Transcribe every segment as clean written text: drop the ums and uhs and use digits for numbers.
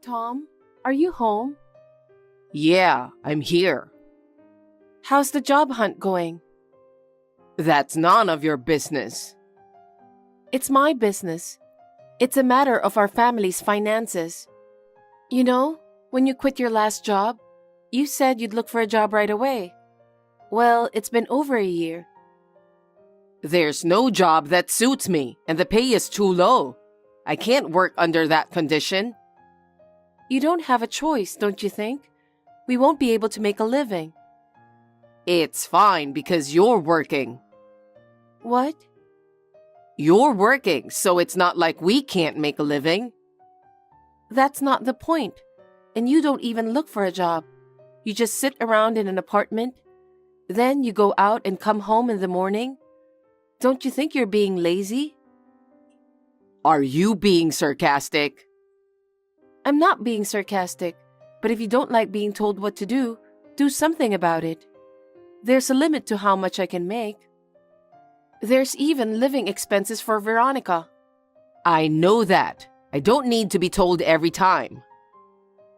Tom, are you home? Yeah, I'm here. How's the job hunt going? That's none of your business. It's my business. It's a matter of our family's finances. You know, when you quit your last job, you said you'd look for a job right away. Well, it's been over a year. There's no job that suits me, and the pay is too low. I can't work under that condition. You don't have a choice, don't you think? We won't be able to make a living. It's fine because you're working. What? You're working, so it's not like we can't make a living. That's not the point. And you don't even look for a job. You just sit around in an apartment. Then you go out and come home in the morning. Don't you think you're being lazy? Are you being sarcastic? I'm not being sarcastic, but if you don't like being told what to do something about it. There's a limit to how much I can make. There's even living expenses for Veronica. I know that. I don't need to be told every time.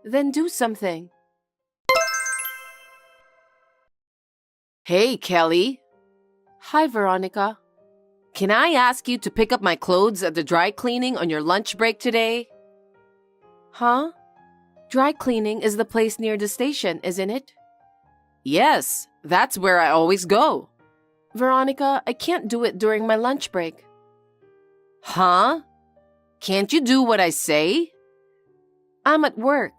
Then do something. Hey, Kelly. Hi, Veronica. Can I ask you to pick up my clothes at the dry cleaning on your lunch break today? Huh? Dry cleaning is the place near the station, isn't it? Yes, that's where I always go. Veronica, I can't do it during my lunch break. Huh? Can't you do what I say? I'm at work.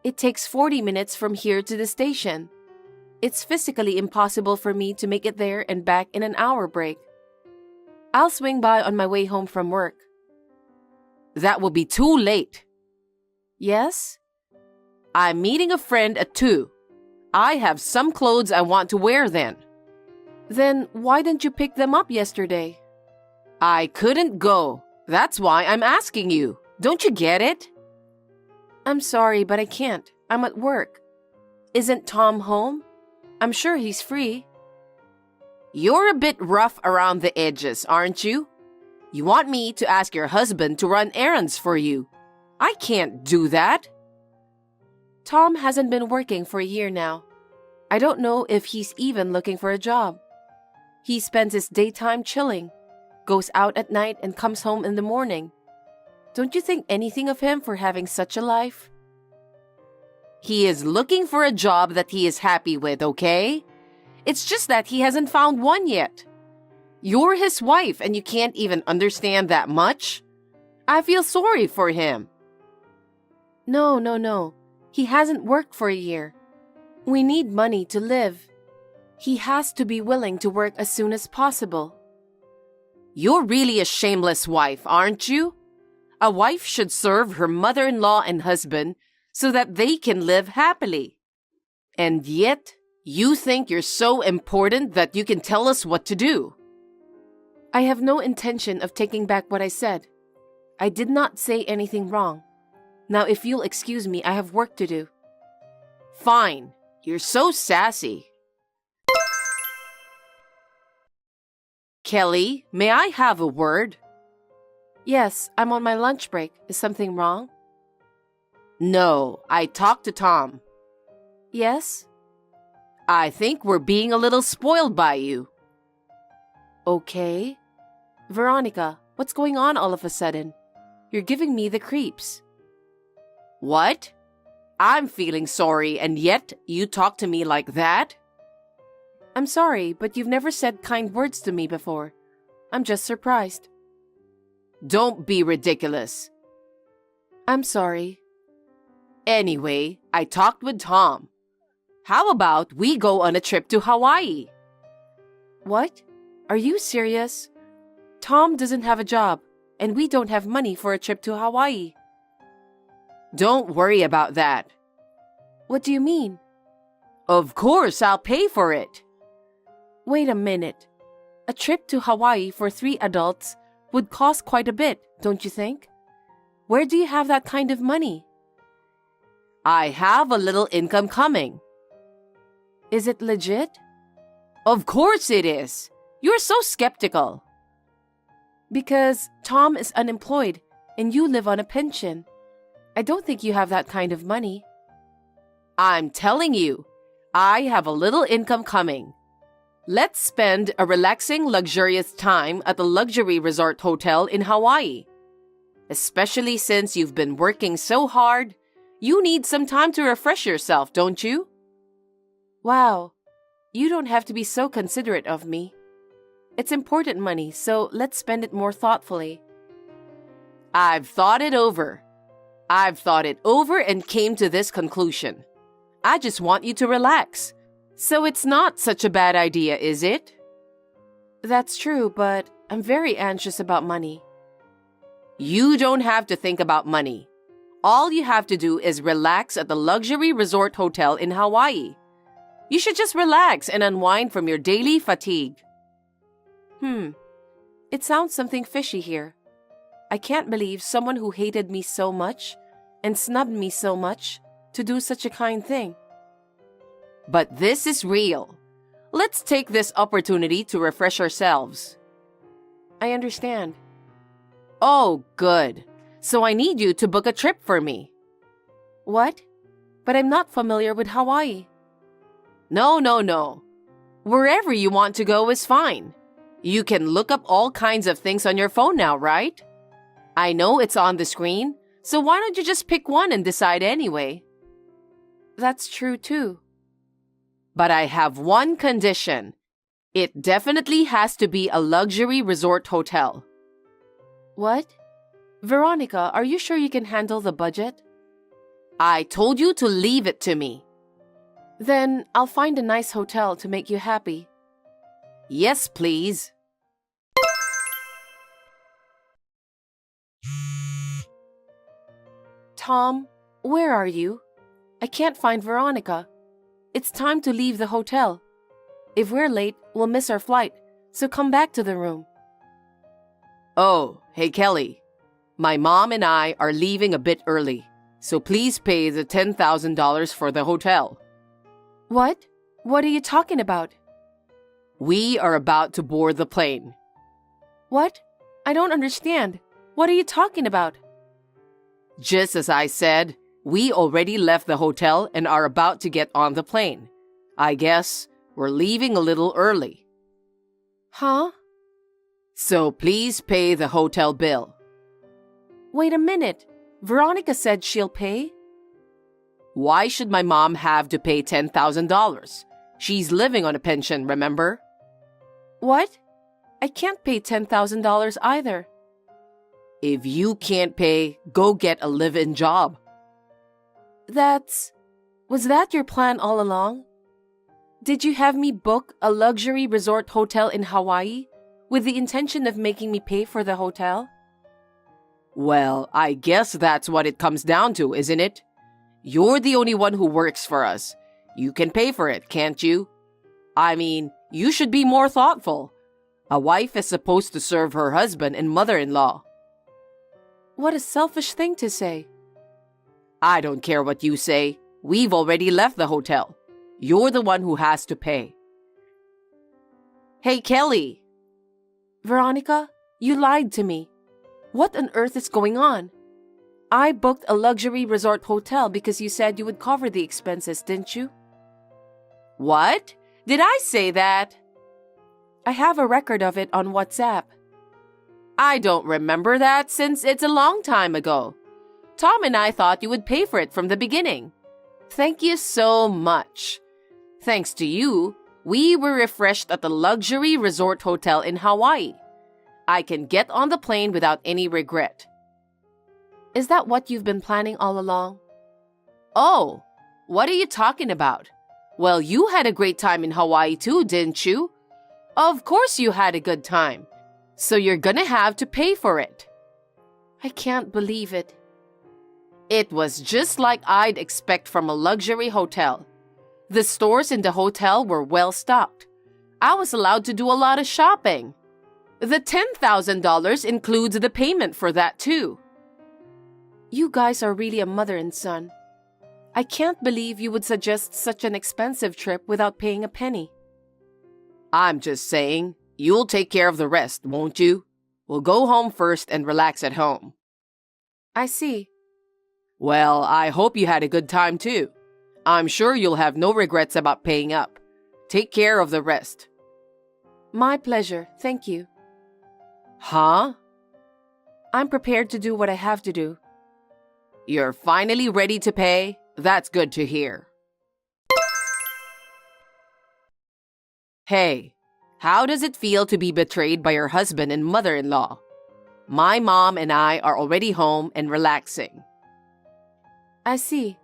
It takes 40 minutes from here to the station. It's physically impossible for me to make it there and back in an hour break. I'll swing by on my way home from work. That will be too late. Yes? I'm meeting a friend at 2. I have some clothes I want to wear then. Then why didn't you pick them up yesterday? I couldn't go. That's why I'm asking you. Don't you get it? I'm sorry, but I can't. I'm at work. Isn't Tom home? I'm sure he's free. You're a bit rough around the edges, aren't you? You want me to ask your husband to run errands for you. I can't do that. Tom hasn't been working for a year now. I don't know if he's even looking for a job. He spends his daytime chilling, goes out at night and comes home in the morning. Don't you think anything of him for having such a life? He is looking for a job that he is happy with, okay? It's just that he hasn't found one yet. You're his wife and you can't even understand that much? I feel sorry for him. No. He hasn't worked for a year. We need money to live. He has to be willing to work as soon as possible. You're really a shameless wife, aren't you? A wife should serve her mother-in-law and husband so that they can live happily. And yet, you think you're so important that you can tell us what to do. I have no intention of taking back what I said. I did not say anything wrong. Now, if you'll excuse me, I have work to do. Fine. You're so sassy. Kelly, may I have a word? Yes, I'm on my lunch break. Is something wrong? No, I talked to Tom. Yes? I think we're being a little spoiled by you. Okay. Veronica, what's going on all of a sudden? You're giving me the creeps. What? I'm feeling sorry and yet you talk to me like that? I'm sorry, but you've never said kind words to me before. I'm just surprised. Don't be ridiculous. I'm sorry. Anyway, I talked with Tom. How about we go on a trip to Hawaii? What? Are you serious? Tom doesn't have a job, and we don't have money for a trip to Hawaii. Don't worry about that. What do you mean? Of course, I'll pay for it. Wait a minute. A trip to Hawaii for 3 adults would cost quite a bit, don't you think? Where do you have that kind of money? I have a little income coming. Is it legit? Of course it is. You're so skeptical. Because Tom is unemployed and you live on a pension. I don't think you have that kind of money. I'm telling you, I have a little income coming. Let's spend a relaxing, luxurious time at the luxury resort hotel in Hawaii. Especially since you've been working so hard, you need some time to refresh yourself, don't you? Wow, you don't have to be so considerate of me. It's important money, so let's spend it more thoughtfully. I've thought it over. I've thought it over and came to this conclusion. I just want you to relax. So it's not such a bad idea, is it? That's true, but I'm very anxious about money. You don't have to think about money. All you have to do is relax at the luxury resort hotel in Hawaii. You should just relax and unwind from your daily fatigue. It sounds something fishy here. I can't believe someone who hated me so much and snubbed me so much to do such a kind thing. But this is real. Let's take this opportunity to refresh ourselves. I understand. Oh, good. So I need you to book a trip for me. What? But I'm not familiar with Hawaii. No. Wherever you want to go is fine. You can look up all kinds of things on your phone now, right? I know it's on the screen, so why don't you just pick one and decide anyway? That's true too. But I have one condition. It definitely has to be a luxury resort hotel. What? Veronica, are you sure you can handle the budget? I told you to leave it to me. Then I'll find a nice hotel to make you happy. Yes, please. Tom, where are you? I can't find Veronica. It's time to leave the hotel. If we're late, we'll miss our flight, so come back to the room. Oh, hey Kelly. My mom and I are leaving a bit early, so please pay the $10,000 for the hotel. What? What are you talking about? We are about to board the plane. What? I don't understand. What are you talking about? Just as I said, we already left the hotel and are about to get on the plane. I guess we're leaving a little early. Huh? So please pay the hotel bill. Wait a minute. Veronica said she'll pay? Why should my mom have to pay $10,000? She's living on a pension, remember? What? I can't pay $10,000 either. If you can't pay, go get a live-in job. Was that your plan all along? Did you have me book a luxury resort hotel in Hawaii with the intention of making me pay for the hotel? Well, I guess that's what it comes down to, isn't it? You're the only one who works for us. You can pay for it, can't you? I mean, you should be more thoughtful. A wife is supposed to serve her husband and mother-in-law. What a selfish thing to say. I don't care what you say. We've already left the hotel. You're the one who has to pay. Hey, Kelly. Veronica, you lied to me. What on earth is going on? I booked a luxury resort hotel because you said you would cover the expenses, didn't you? What? Did I say that? I have a record of it on WhatsApp. I don't remember that since it's a long time ago. Tom and I thought you would pay for it from the beginning. Thank you so much. Thanks to you, we were refreshed at the luxury resort hotel in Hawaii. I can get on the plane without any regret. Is that what you've been planning all along? Oh, what are you talking about? Well, you had a great time in Hawaii too, didn't you? Of course you had a good time. So you're gonna have to pay for it. I can't believe it. It was just like I'd expect from a luxury hotel. The stores in the hotel were well stocked. I was allowed to do a lot of shopping. The $10,000 includes the payment for that too. You guys are really a mother and son. I can't believe you would suggest such an expensive trip without paying a penny. I'm just saying, you'll take care of the rest, won't you? We'll go home first and relax at home. I see. Well, I hope you had a good time too. I'm sure you'll have no regrets about paying up. Take care of the rest. My pleasure, thank you. Huh? I'm prepared to do what I have to do. You're finally ready to pay? That's good to hear. Hey, how does it feel to be betrayed by your husband and mother-in-law? My mom and I are already home and relaxing. I see.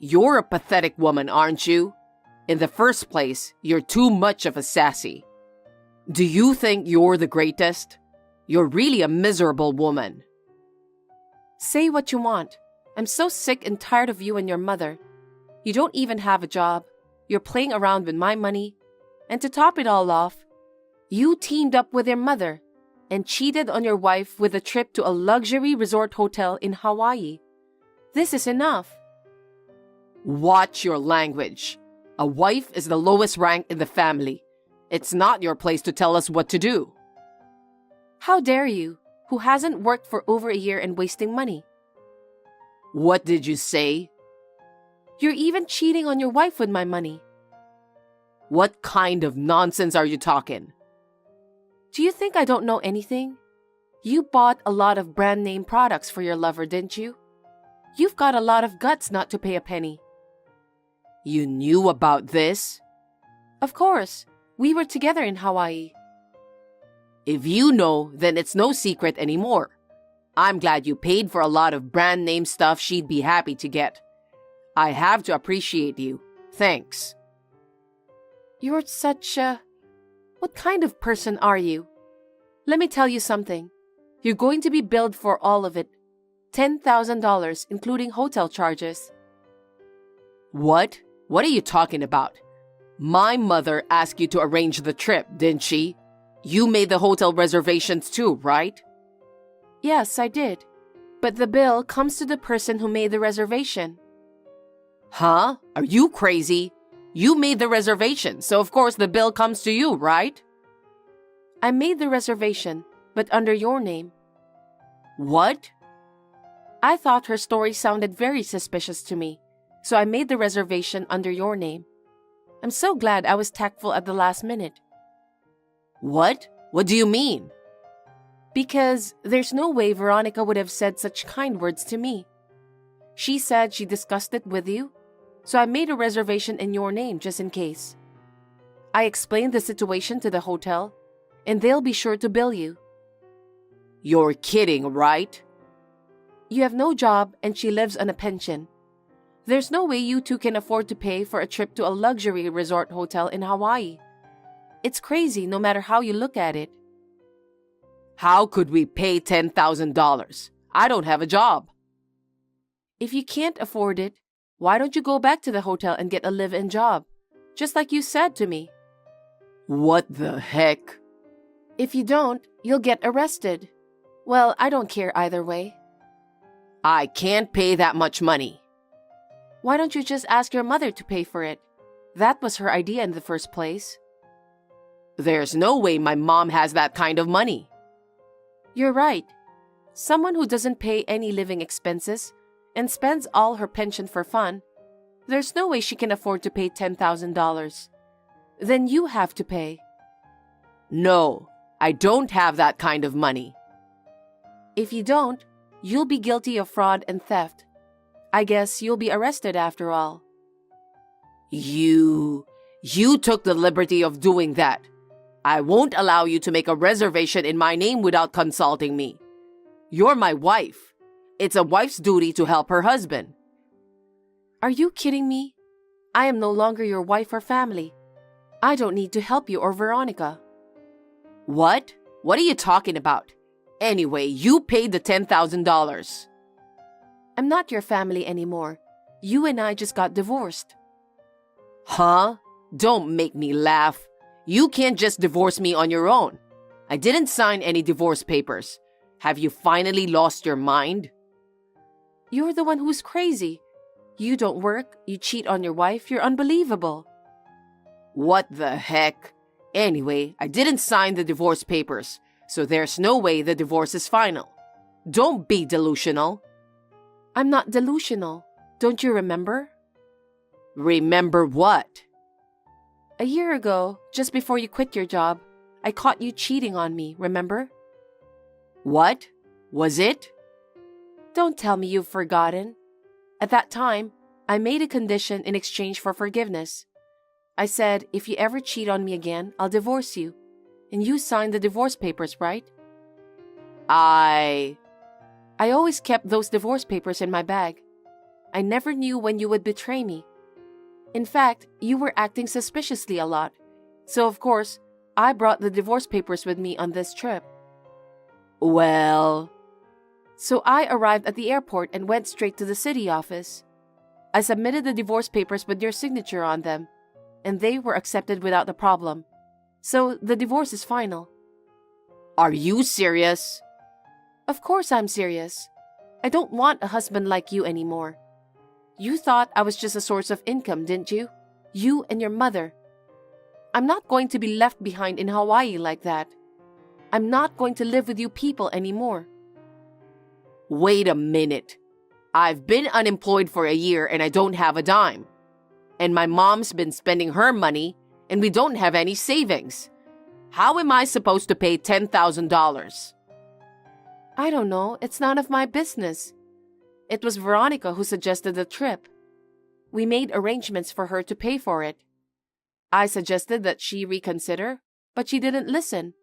You're a pathetic woman, aren't you? In the first place, you're too much of a sassy. Do you think you're the greatest? You're really a miserable woman. Say what you want. I'm so sick and tired of you and your mother. You don't even have a job. You're playing around with my money. And to top it all off, you teamed up with your mother and cheated on your wife with a trip to a luxury resort hotel in Hawaii. This is enough. Watch your language. A wife is the lowest rank in the family. It's not your place to tell us what to do. How dare you, who hasn't worked for over a year and wasting money? What did you say? You're even cheating on your wife with my money. What kind of nonsense are you talking? Do you think I don't know anything? You bought a lot of brand name products for your lover, didn't you? You've got a lot of guts not to pay a penny. You knew about this? Of course. We were together in Hawaii. If you know, then it's no secret anymore. I'm glad you paid for a lot of brand name stuff she'd be happy to get. I have to appreciate you. Thanks. You're such a... What kind of person are you? Let me tell you something. You're going to be billed for all of it. $10,000, including hotel charges. What? What are you talking about? My mother asked you to arrange the trip, didn't she? You made the hotel reservations too, right? Yes, I did. But the bill comes to the person who made the reservation. Huh? Are you crazy? You made the reservation, so of course the bill comes to you, right? I made the reservation, but under your name. What? I thought her story sounded very suspicious to me, so I made the reservation under your name. I'm so glad I was tactful at the last minute. What? What do you mean? Because there's no way Veronica would have said such kind words to me. She said she discussed it with you, so I made a reservation in your name just in case. I explained the situation to the hotel, and they'll be sure to bill you. You're kidding, right? You have no job and she lives on a pension. There's no way you two can afford to pay for a trip to a luxury resort hotel in Hawaii. It's crazy no matter how you look at it. How could we pay $10,000? I don't have a job. If you can't afford it, why don't you go back to the hotel and get a live-in job? Just like you said to me. What the heck? If you don't, you'll get arrested. Well, I don't care either way. I can't pay that much money. Why don't you just ask your mother to pay for it? That was her idea in the first place. There's no way my mom has that kind of money. You're right. Someone who doesn't pay any living expenses and spends all her pension for fun, there's no way she can afford to pay $10,000. Then you have to pay. No, I don't have that kind of money. If you don't, you'll be guilty of fraud and theft. I guess you'll be arrested after all. You took the liberty of doing that. I won't allow you to make a reservation in my name without consulting me. You're my wife. It's a wife's duty to help her husband. Are you kidding me? I am no longer your wife or family. I don't need to help you or Veronica. What? What are you talking about? Anyway, you paid the $10,000. I'm not your family anymore. You and I just got divorced. Huh? Don't make me laugh. You can't just divorce me on your own. I didn't sign any divorce papers. Have you finally lost your mind? You're the one who's crazy. You don't work, you cheat on your wife, you're unbelievable. What the heck? Anyway, I didn't sign the divorce papers, so there's no way the divorce is final. Don't be delusional. I'm not delusional. Don't you remember? Remember what? A year ago, just before you quit your job, I caught you cheating on me, remember? What? Was it? Don't tell me you've forgotten. At that time, I made a condition in exchange for forgiveness. I said, if you ever cheat on me again, I'll divorce you. And you signed the divorce papers, right? I always kept those divorce papers in my bag. I never knew when you would betray me. In fact, you were acting suspiciously a lot. So, of course, I brought the divorce papers with me on this trip. Well... So I arrived at the airport and went straight to the city office. I submitted the divorce papers with your signature on them, and they were accepted without a problem. So the divorce is final. Are you serious? Of course I'm serious. I don't want a husband like you anymore. You thought I was just a source of income, didn't you? You and your mother. I'm not going to be left behind in Hawaii like that. I'm not going to live with you people anymore. Wait a minute. I've been unemployed for a year and I don't have a dime. And my mom's been spending her money and we don't have any savings. How am I supposed to pay $10,000? I don't know. It's none of my business. It was Veronica who suggested the trip. We made arrangements for her to pay for it. I suggested that she reconsider, but she didn't listen.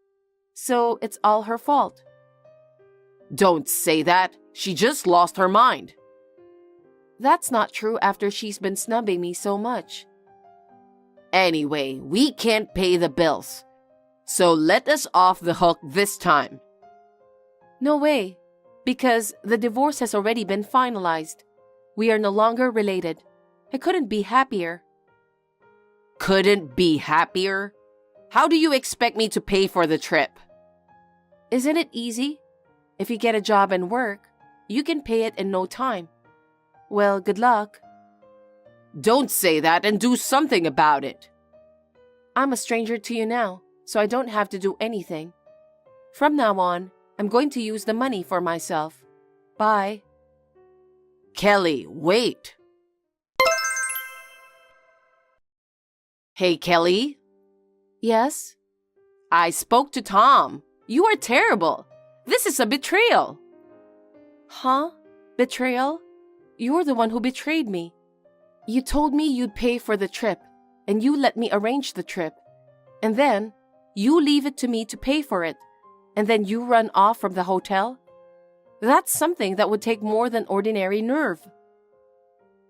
So it's all her fault. Don't say that. She just lost her mind. That's not true after she's been snubbing me so much. Anyway, we can't pay the bills. So let us off the hook this time. No way, because the divorce has already been finalized. We are no longer related. I couldn't be happier. Couldn't be happier? How do you expect me to pay for the trip? Isn't it easy? If you get a job and work, you can pay it in no time. Well, good luck. Don't say that and do something about it. I'm a stranger to you now, so I don't have to do anything. From now on, I'm going to use the money for myself. Bye. Kelly, wait. Hey, Kelly? Yes? I spoke to Tom. You are terrible. This is a betrayal. Huh? Betrayal? You're the one who betrayed me. You told me you'd pay for the trip, and you let me arrange the trip. And then, you leave it to me to pay for it, and then you run off from the hotel? That's something that would take more than ordinary nerve.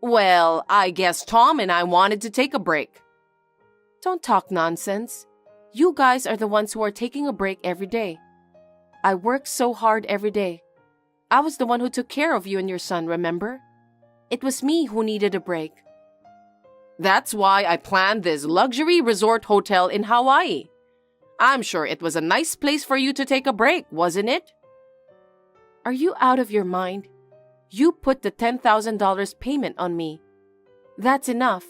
Well, I guess Tom and I wanted to take a break. Don't talk nonsense. You guys are the ones who are taking a break every day. I work so hard every day. I was the one who took care of you and your son, remember? It was me who needed a break. That's why I planned this luxury resort hotel in Hawaii. I'm sure it was a nice place for you to take a break, wasn't it? Are you out of your mind? You put the $10,000 payment on me. That's enough.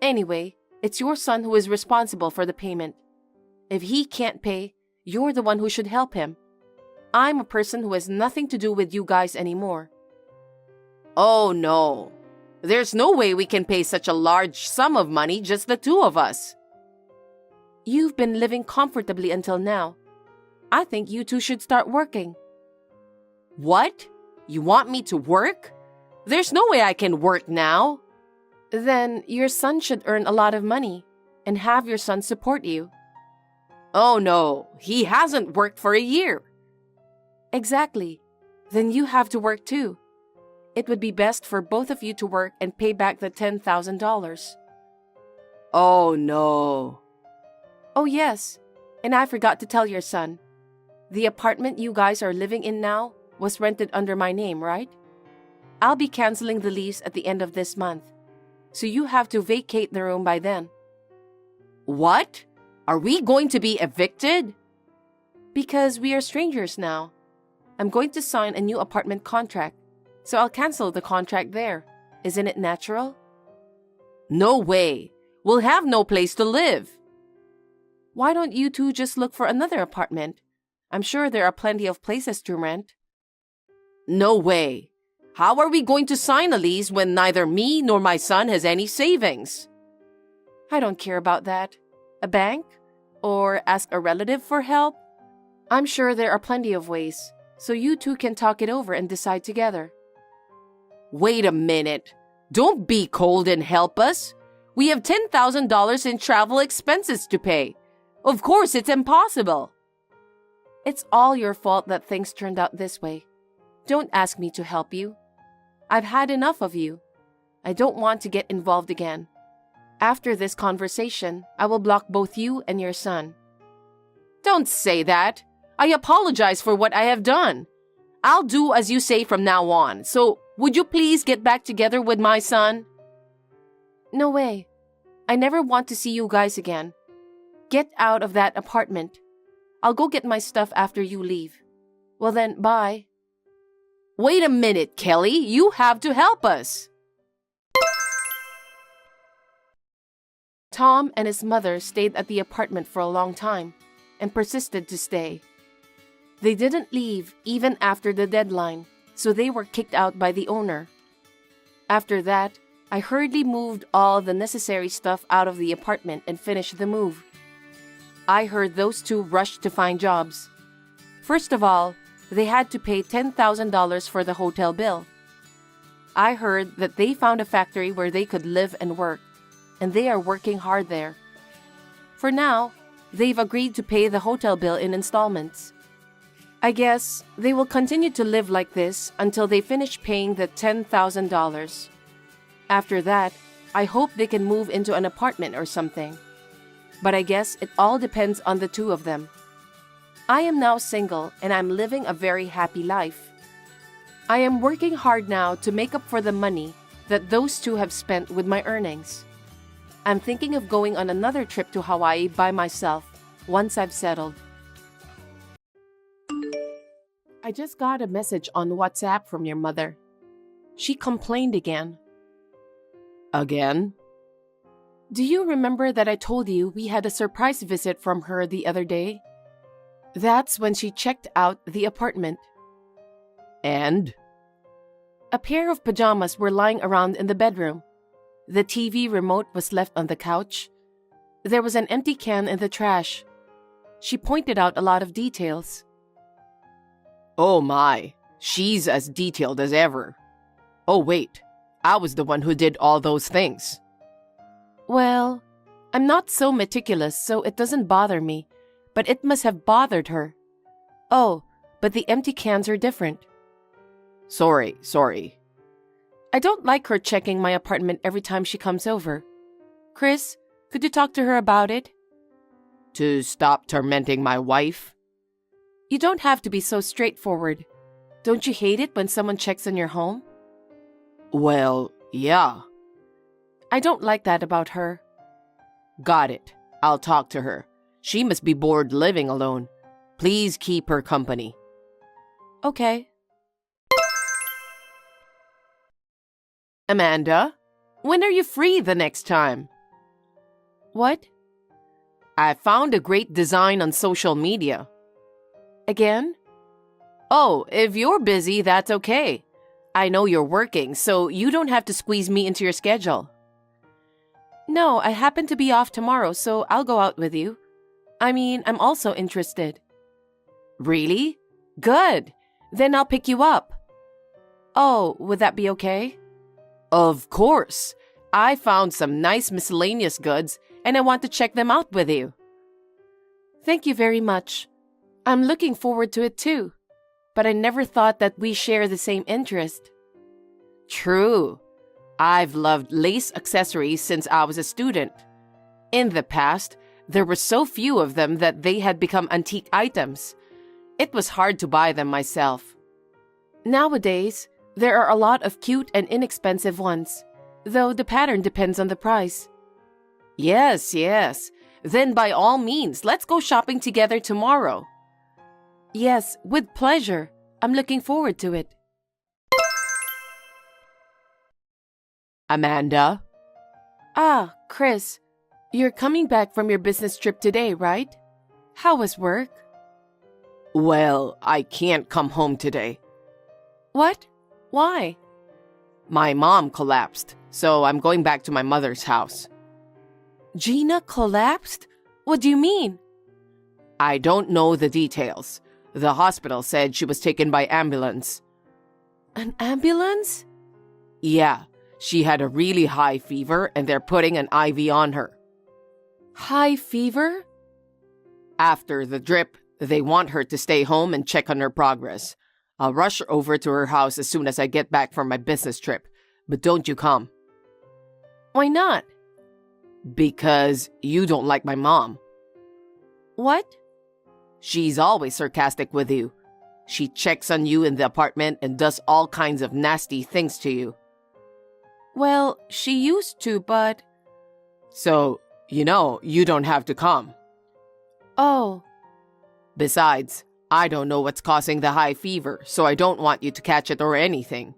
Anyway, it's your son who is responsible for the payment. If he can't pay, you're the one who should help him. I'm a person who has nothing to do with you guys anymore. Oh no. There's no way we can pay such a large sum of money, just the two of us. You've been living comfortably until now. I think you two should start working. What? You want me to work? There's no way I can work now. Then your son should earn a lot of money and have your son support you. Oh no, he hasn't worked for a year. Exactly. Then you have to work too. It would be best for both of you to work and pay back the $10,000. Oh no. Oh yes, and I forgot to tell your son. The apartment you guys are living in now was rented under my name, right? I'll be canceling the lease at the end of this month, so you have to vacate the room by then. What? Are we going to be evicted? Because we are strangers now. I'm going to sign a new apartment contract, so I'll cancel the contract there. Isn't it natural? No way. We'll have no place to live. Why don't you two just look for another apartment? I'm sure there are plenty of places to rent. No way. How are we going to sign a lease when neither me nor my son has any savings? I don't care about that. A bank? Or ask a relative for help? I'm sure there are plenty of ways, so you two can talk it over and decide together. Wait a minute. Don't be cold and help us. We have $10,000 in travel expenses to pay. Of course, it's impossible. It's all your fault that things turned out this way. Don't ask me to help you. I've had enough of you. I don't want to get involved again. After this conversation, I will block both you and your son. Don't say that. I apologize for what I have done. I'll do as you say from now on. So, would you please get back together with my son? No way. I never want to see you guys again. Get out of that apartment. I'll go get my stuff after you leave. Well then, bye. Wait a minute, Kelly. You have to help us. Tom and his mother stayed at the apartment for a long time and persisted to stay. They didn't leave even after the deadline, so they were kicked out by the owner. After that, I hurriedly moved all the necessary stuff out of the apartment and finished the move. I heard those two rushed to find jobs. First of all, they had to pay $10,000 for the hotel bill. I heard that they found a factory where they could live and work, and they are working hard there. For now, they've agreed to pay the hotel bill in installments. I guess they will continue to live like this until they finish paying the $10,000. After that, I hope they can move into an apartment or something. But I guess it all depends on the two of them. I am now single and I'm living a very happy life. I am working hard now to make up for the money that those two have spent with my earnings. I'm thinking of going on another trip to Hawaii by myself once I've settled. I just got a message on WhatsApp from your mother. She complained again. Again? Do you remember that I told you we had a surprise visit from her the other day? That's when she checked out the apartment. And? A pair of pajamas were lying around in the bedroom. The TV remote was left on the couch. There was an empty can in the trash. She pointed out a lot of details. Oh my, she's as detailed as ever. Oh wait, I was the one who did all those things. Well, I'm not so meticulous, so it doesn't bother me, but it must have bothered her. Oh, but the empty cans are different. Sorry. I don't like her checking my apartment every time she comes over. Chris, could you talk to her about it? To stop tormenting my wife? You don't have to be so straightforward. Don't you hate it when someone checks on your home? Well, yeah. I don't like that about her. Got it. I'll talk to her. She must be bored living alone. Please keep her company. Okay. Amanda, when are you free the next time? What? I found a great design on social media. Again? Oh, if you're busy, that's okay. I know you're working, so you don't have to squeeze me into your schedule. No, I happen to be off tomorrow, so I'll go out with you. I mean, I'm also interested. Really? Good. Then I'll pick you up. Oh, would that be okay? Of course. I found some nice miscellaneous goods, and I want to check them out with you. Thank you very much. I'm looking forward to it too. But I never thought that we share the same interest. True. I've loved lace accessories since I was a student. In the past, there were so few of them that they had become antique items. It was hard to buy them myself. Nowadays, there are a lot of cute and inexpensive ones, though the pattern depends on the price. Yes. Then by all means, let's go shopping together tomorrow. Yes, with pleasure. I'm looking forward to it. Amanda? Ah, Chris. You're coming back from your business trip today, right? How was work? Well, I can't come home today. What? Why? My mom collapsed, so I'm going back to my mother's house. Gina collapsed? What do you mean? I don't know the details. The hospital said she was taken by ambulance. An ambulance? Yeah, she had a really high fever and they're putting an IV on her. High fever? After the drip, they want her to stay home and check on her progress. I'll rush over to her house as soon as I get back from my business trip, but don't you come. Why not? Because you don't like my mom. What? She's always sarcastic with you. She checks on you in the apartment and does all kinds of nasty things to you. Well, she used to, but... So, you don't have to come. Oh. Besides, I don't know what's causing the high fever, so I don't want you to catch it or anything.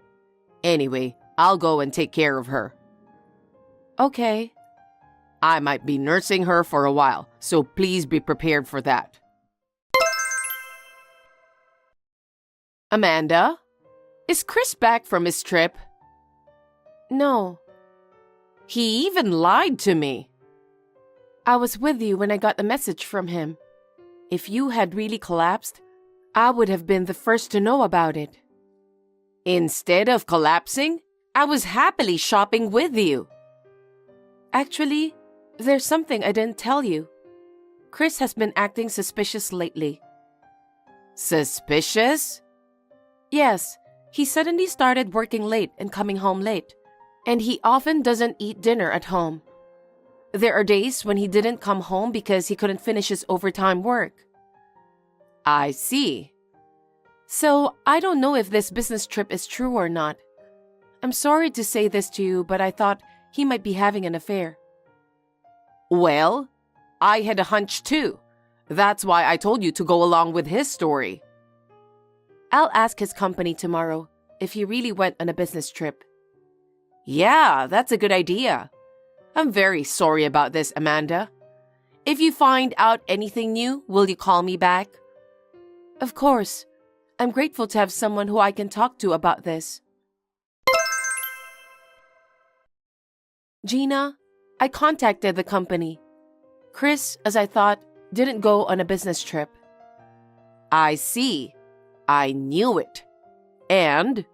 Anyway, I'll go and take care of her. Okay. I might be nursing her for a while, so please be prepared for that. Amanda? Is Chris back from his trip? No. He even lied to me. I was with you when I got the message from him. If you had really collapsed, I would have been the first to know about it. Instead of collapsing, I was happily shopping with you. Actually, there's something I didn't tell you. Chris has been acting suspicious lately. Suspicious? Yes, he suddenly started working late and coming home late. And he often doesn't eat dinner at home. There are days when he didn't come home because he couldn't finish his overtime work. I see. So, I don't know if this business trip is true or not. I'm sorry to say this to you, but I thought he might be having an affair. Well, I had a hunch too. That's why I told you to go along with his story. I'll ask his company tomorrow if he really went on a business trip. Yeah, that's a good idea. I'm very sorry about this, Amanda. If you find out anything new, will you call me back? Of course. I'm grateful to have someone who I can talk to about this. Gina, I contacted the company. Chris, as I thought, didn't go on a business trip. I see. I knew it. And?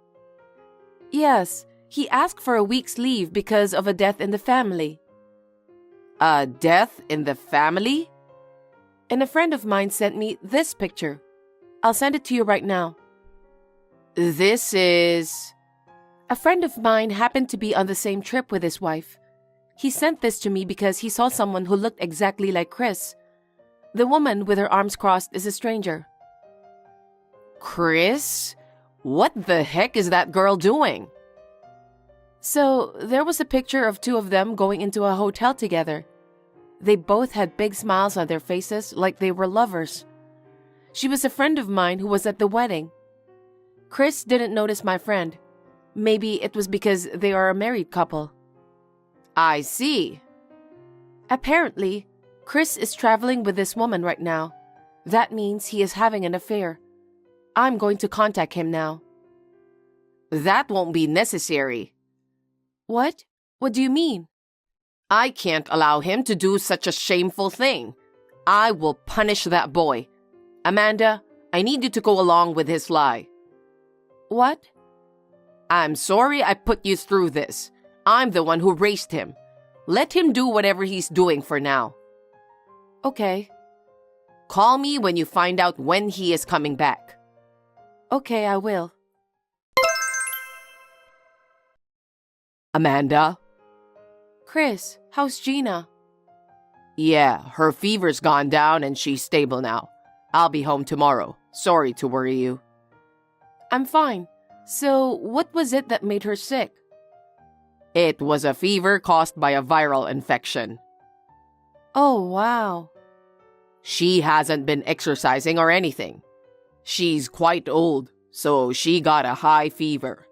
Yes, he asked for a week's leave because of a death in the family. A death in the family? And a friend of mine sent me this picture. I'll send it to you right now. This is... A friend of mine happened to be on the same trip with his wife. He sent this to me because he saw someone who looked exactly like Chris. The woman with her arms crossed is a stranger. Chris? What the heck is that girl doing? So, there was a picture of two of them going into a hotel together. They both had big smiles on their faces like they were lovers. She was a friend of mine who was at the wedding. Chris didn't notice my friend. Maybe it was because they are a married couple. I see. Apparently, Chris is traveling with this woman right now. That means he is having an affair. I'm going to contact him now. That won't be necessary. What? What do you mean? I can't allow him to do such a shameful thing. I will punish that boy. Amanda, I need you to go along with his lie. What? I'm sorry I put you through this. I'm the one who raised him. Let him do whatever he's doing for now. Okay. Call me when you find out when he is coming back. Okay, I will. Amanda? Chris, how's Gina? Yeah, her fever's gone down and she's stable now. I'll be home tomorrow. Sorry to worry you. I'm fine. So, what was it that made her sick? It was a fever caused by a viral infection. Oh, wow. She hasn't been exercising or anything. She's quite old, so she got a high fever.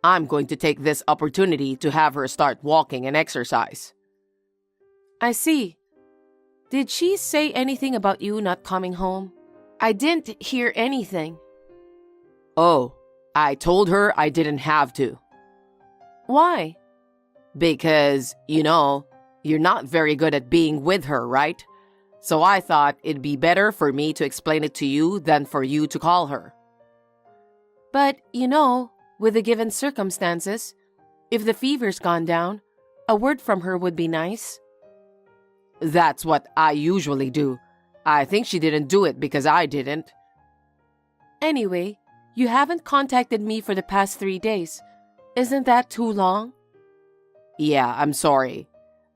I'm going to take this opportunity to have her start walking and exercise. I see. Did she say anything about you not coming home? I didn't hear anything. Oh, I told her I didn't have to. Why? Because, you're not very good at being with her, right? So I thought it'd be better for me to explain it to you than for you to call her. But, with the given circumstances, if the fever's gone down, a word from her would be nice. That's what I usually do. I think she didn't do it because I didn't. Anyway, you haven't contacted me for the past 3 days. Isn't that too long? Yeah, I'm sorry.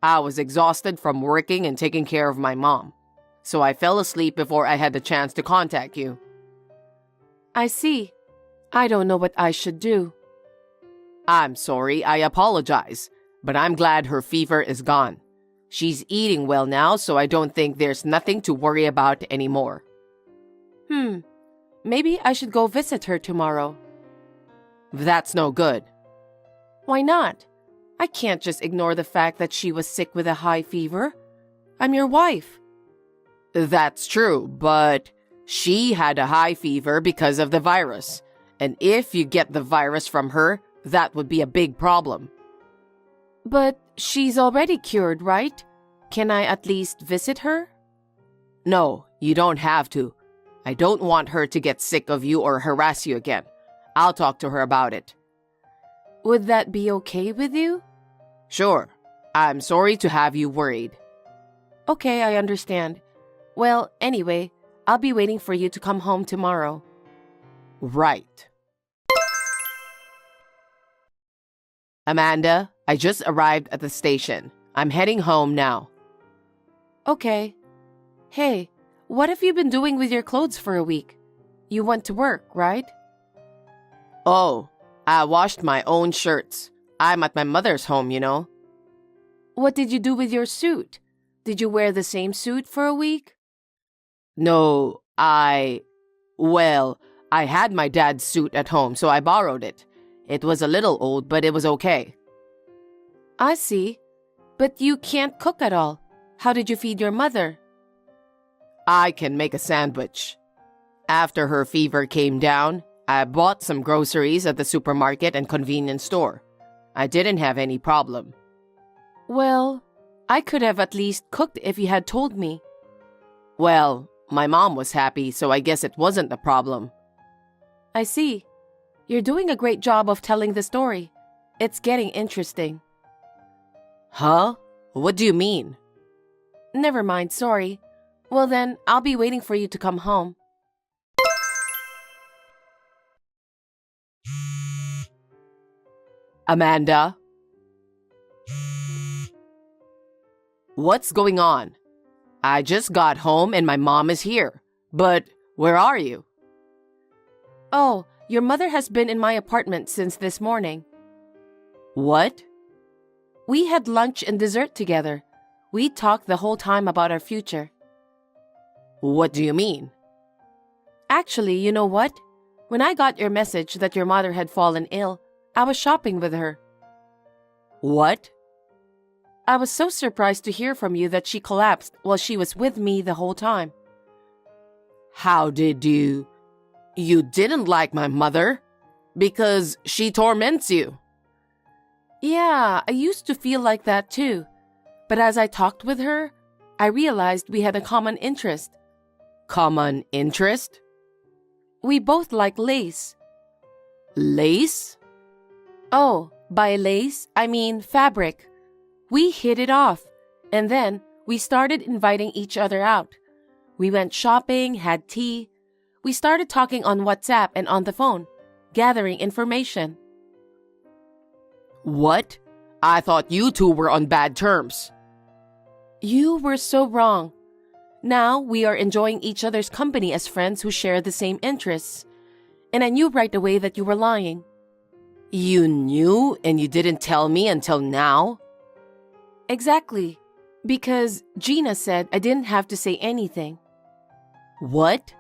I was exhausted from working and taking care of my mom. So I fell asleep before I had the chance to contact you. I see. I don't know what I should do. I'm sorry, I apologize. But I'm glad her fever is gone. She's eating well now, so I don't think there's nothing to worry about anymore. Maybe I should go visit her tomorrow. That's no good. Why not? I can't just ignore the fact that she was sick with a high fever. I'm your wife. That's true, but she had a high fever because of the virus. And if you get the virus from her, that would be a big problem. But she's already cured, right? Can I at least visit her? No, you don't have to. I don't want her to get sick of you or harass you again. I'll talk to her about it. Would that be okay with you? Sure. I'm sorry to have you worried. Okay, I understand. Well, anyway, I'll be waiting for you to come home tomorrow. Right. Amanda, I just arrived at the station. I'm heading home now. Okay. Hey, what have you been doing with your clothes for a week? You went to work, right? Oh, I washed my own shirts. I'm at my mother's home, What did you do with your suit? Did you wear the same suit for a week? No, Well, I had my dad's suit at home, so I borrowed it. It was a little old, but it was okay. I see. But you can't cook at all. How did you feed your mother? I can make a sandwich. After her fever came down, I bought some groceries at the supermarket and convenience store. I didn't have any problem. Well, I could have at least cooked if you had told me. Well, my mom was happy, so I guess it wasn't a problem. I see. You're doing a great job of telling the story. It's getting interesting. Huh? What do you mean? Never mind, sorry. Well then, I'll be waiting for you to come home. Amanda? What's going on? I just got home and my mom is here. But where are you? Oh, your mother has been in my apartment since this morning. What? We had lunch and dessert together. We talked the whole time about our future. What do you mean? Actually, you know what? When I got your message that your mother had fallen ill, I was shopping with her. What? I was so surprised to hear from you that she collapsed while she was with me the whole time. How did you... You didn't like my mother? Because she torments you. Yeah, I used to feel like that too. But as I talked with her, I realized we had a common interest. Common interest? We both like lace. Lace? Oh, by lace, I mean fabric. We hit it off, and then we started inviting each other out. We went shopping, had tea. We started talking on WhatsApp and on the phone, gathering information. What? I thought you two were on bad terms. You were so wrong. Now we are enjoying each other's company as friends who share the same interests. And I knew right away that you were lying. You knew and you didn't tell me until now? Exactly. Because Gina said I didn't have to say anything. What?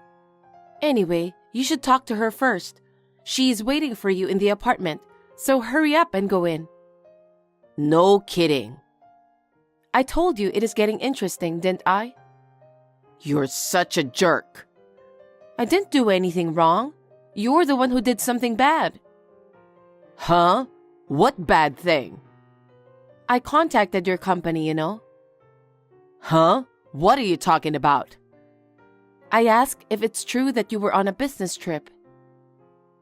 Anyway, you should talk to her first. She is waiting for you in the apartment, so hurry up and go in. No kidding. I told you it is getting interesting, didn't I? You're such a jerk. I didn't do anything wrong. You're the one who did something bad. Huh? What bad thing? I contacted your company, you know. Huh? What are you talking about? I asked if it's true that you were on a business trip.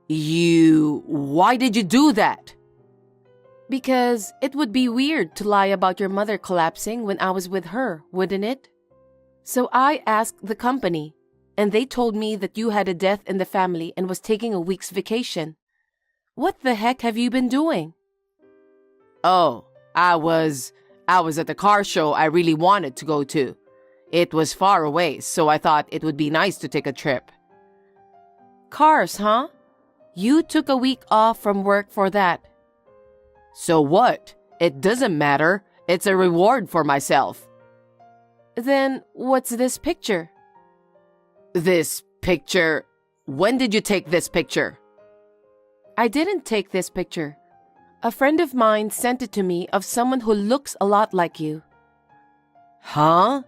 Why did you do that? Because it would be weird to lie about your mother collapsing when I was with her, wouldn't it? So I asked the company, and they told me that you had a death in the family and was taking a week's vacation. What the heck have you been doing? Oh, I was at the car show I really wanted to go to. It was far away, so I thought it would be nice to take a trip. Cars, huh? You took a week off from work for that. So what? It doesn't matter. It's a reward for myself. Then what's this picture? This picture? When did you take this picture? I didn't take this picture. A friend of mine sent it to me of someone who looks a lot like you. Huh?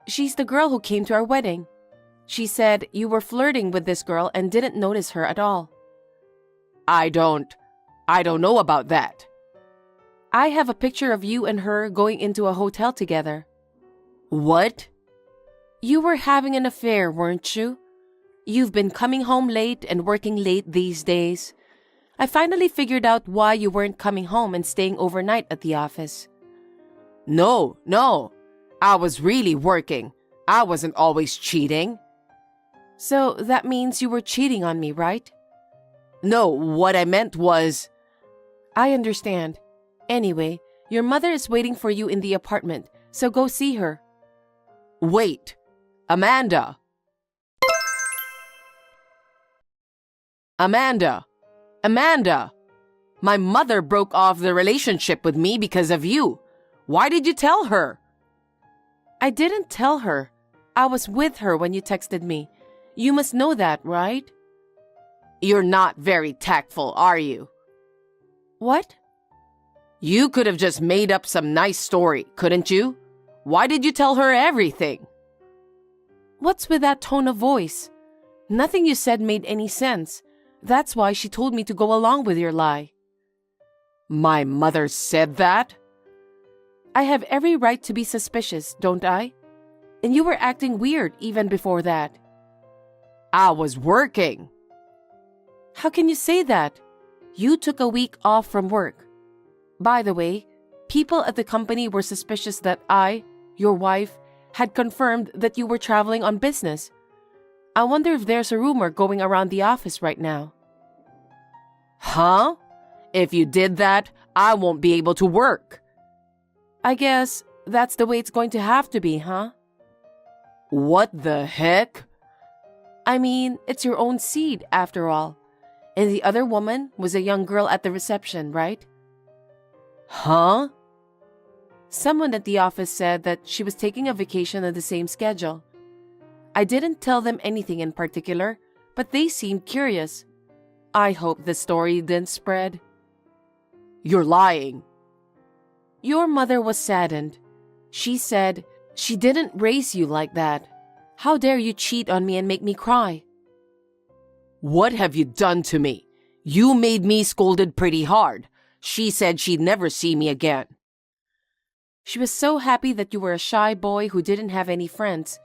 She's the girl who came to our wedding. She said you were flirting with this girl and didn't notice her at all. I don't know about that. I have a picture of you and her going into a hotel together. What? You were having an affair, weren't you? You've been coming home late and working late these days. I finally figured out why you weren't coming home and staying overnight at the office. No. I was really working. I wasn't always cheating. So that means you were cheating on me, right? No, what I meant was... I understand. Anyway, your mother is waiting for you in the apartment, so go see her. Wait. Amanda! My mother broke off the relationship with me because of you. Why did you tell her? I didn't tell her. I was with her when you texted me. You must know that, right? You're not very tactful, are you? What? You could have just made up some nice story, couldn't you? Why did you tell her everything? What's with that tone of voice? Nothing you said made any sense. That's why she told me to go along with your lie. My mother said that? I have every right to be suspicious, don't I? And you were acting weird even before that. I was working. How can you say that? You took a week off from work. By the way, people at the company were suspicious that I, your wife, had confirmed that you were traveling on business. I wonder if there's a rumor going around the office right now. Huh? If you did that, I won't be able to work. I guess that's the way it's going to have to be, huh? What the heck? I mean, it's your own seed, after all. And the other woman was a young girl at the reception, right? Huh? Someone at the office said that she was taking a vacation on the same schedule. I didn't tell them anything in particular, but they seemed curious. I hope the story didn't spread. You're lying. Your mother was saddened. She said she didn't raise you like that. How dare you cheat on me and make me cry? What have you done to me? You made me scolded pretty hard. She said she'd never see me again. She was so happy that you were a shy boy who didn't have any friends.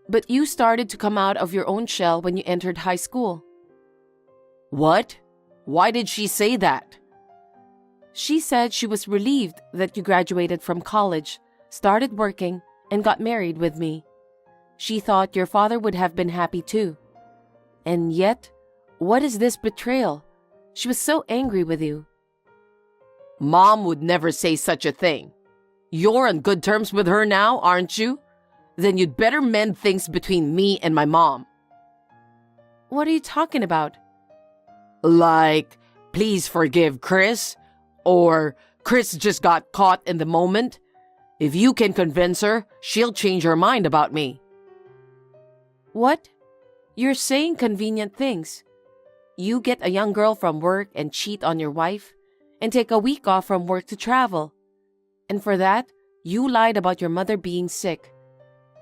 But you started to come out of your own shell when you entered high school. What? Why did she say that? She said she was relieved that you graduated from college, started working, and got married with me. She thought your father would have been happy too. And yet, what is this betrayal? She was so angry with you. Mom would never say such a thing. You're on good terms with her now, aren't you? Then you'd better mend things between me and my mom. What are you talking about? Like, please forgive Chris, or Chris just got caught in the moment. If you can convince her, she'll change her mind about me. What? You're saying convenient things. You get a young girl from work and cheat on your wife, and take a week off from work to travel. And for that, you lied about your mother being sick.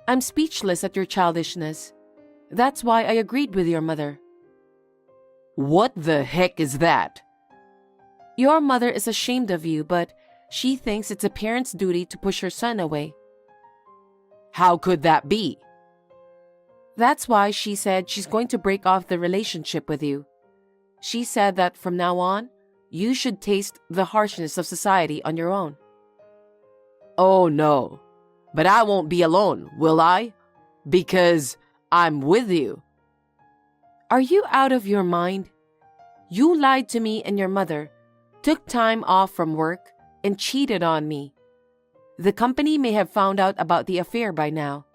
I'm speechless at your childishness. That's why I agreed with your mother. What the heck is that? Your mother is ashamed of you, but she thinks it's a parent's duty to push her son away. How could that be? That's why she said she's going to break off the relationship with you. She said that from now on, you should taste the harshness of society on your own. Oh no, but I won't be alone, will I? Because I'm with you. Are you out of your mind? You lied to me and your mother, took time off from work, and cheated on me. The company may have found out about the affair by now.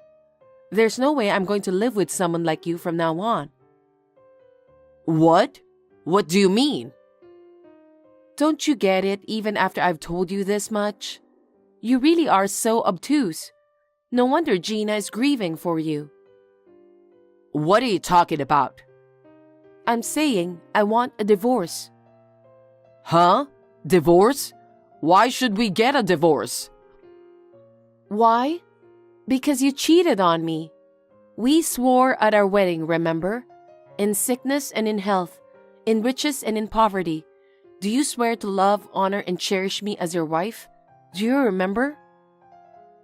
There's no way I'm going to live with someone like you from now on. What? What do you mean? Don't you get it even after I've told you this much? You really are so obtuse. No wonder Gina is grieving for you. What are you talking about? I'm saying I want a divorce. Huh? Divorce? Why should we get a divorce? Why? Because you cheated on me. We swore at our wedding, remember? In sickness and in health, in riches and in poverty. Do you swear to love, honor, and cherish me as your wife? Do you remember?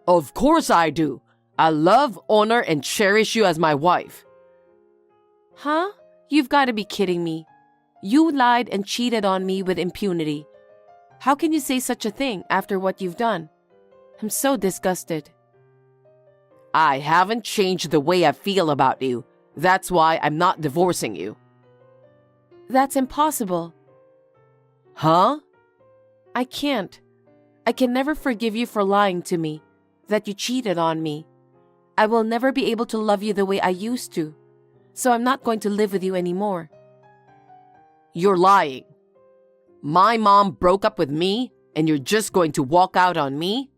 Of course I do. I love, honor, and cherish you as my wife. Huh? You've got to be kidding me. You lied and cheated on me with impunity. How can you say such a thing after what you've done? I'm so disgusted. I haven't changed the way I feel about you. That's why I'm not divorcing you. That's impossible. Huh? I can't. I can never forgive you for lying to me, that you cheated on me. I will never be able to love you the way I used to, so I'm not going to live with you anymore. You're lying. My mom broke up with me, and you're just going to walk out on me?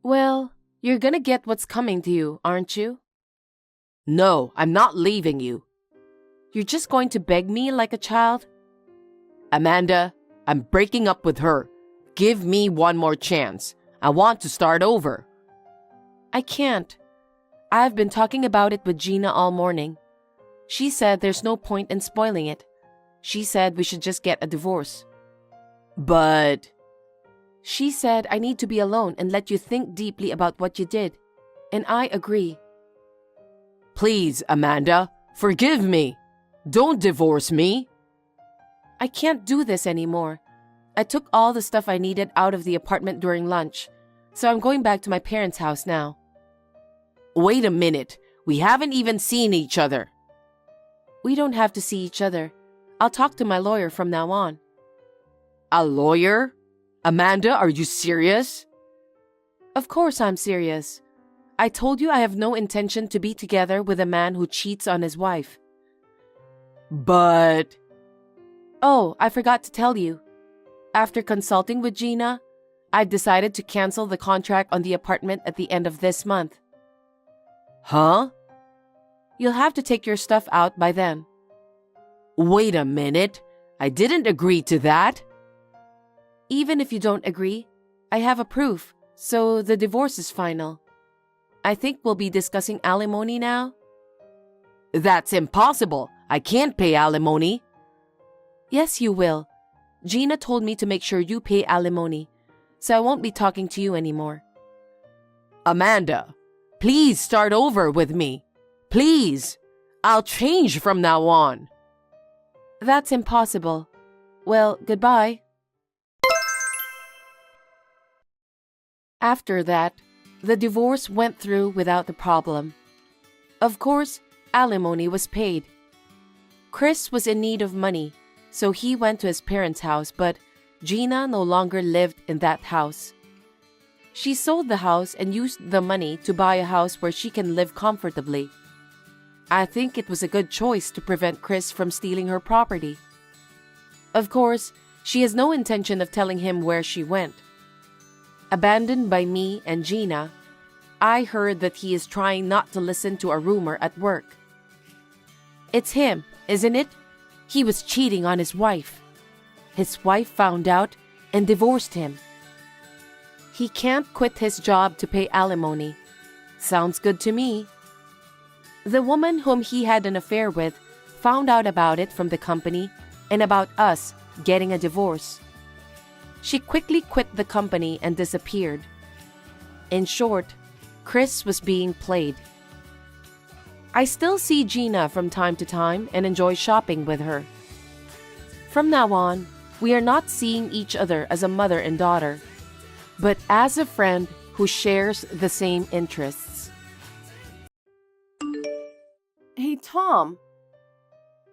Well, you're gonna get what's coming to you, aren't you? No, I'm not leaving you. You're just going to beg me like a child? Amanda, I'm breaking up with her. Give me one more chance. I want to start over. I can't. I've been talking about it with Gina all morning. She said there's no point in spoiling it. She said we should just get a divorce. But... She said I need to be alone and let you think deeply about what you did. And I agree. Please, Amanda, forgive me. Don't divorce me. I can't do this anymore. I took all the stuff I needed out of the apartment during lunch, so I'm going back to my parents' house now. Wait a minute. We haven't even seen each other. We don't have to see each other. I'll talk to my lawyer from now on. A lawyer? Amanda, are you serious? Of course I'm serious. I told you I have no intention to be together with a man who cheats on his wife. But... Oh, I forgot to tell you. After consulting with Gina, I've decided to cancel the contract on the apartment at the end of this month. Huh? You'll have to take your stuff out by then. Wait a minute. I didn't agree to that. Even if you don't agree, I have a proof, so the divorce is final. I think we'll be discussing alimony now. That's impossible. I can't pay alimony. Yes, you will. Gina told me to make sure you pay alimony, so I won't be talking to you anymore. Amanda, please start over with me. Please. I'll change from now on. That's impossible. Well, goodbye. After that, the divorce went through without a problem. Of course, alimony was paid. Chris was in need of money, so he went to his parents' house, but Gina no longer lived in that house. She sold the house and used the money to buy a house where she can live comfortably. I think it was a good choice to prevent Chris from stealing her property. Of course, she has no intention of telling him where she went. Abandoned by me and Gina, I heard that he is trying not to listen to a rumor at work. It's him, isn't it? He was cheating on his wife. His wife found out and divorced him. He can't quit his job to pay alimony. Sounds good to me. The woman whom he had an affair with found out about it from the company and about us getting a divorce. She quickly quit the company and disappeared. In short, Chris was being played. I still see Gina from time to time and enjoy shopping with her. From now on, we are not seeing each other as a mother and daughter, but as a friend who shares the same interests. Hey, Tom.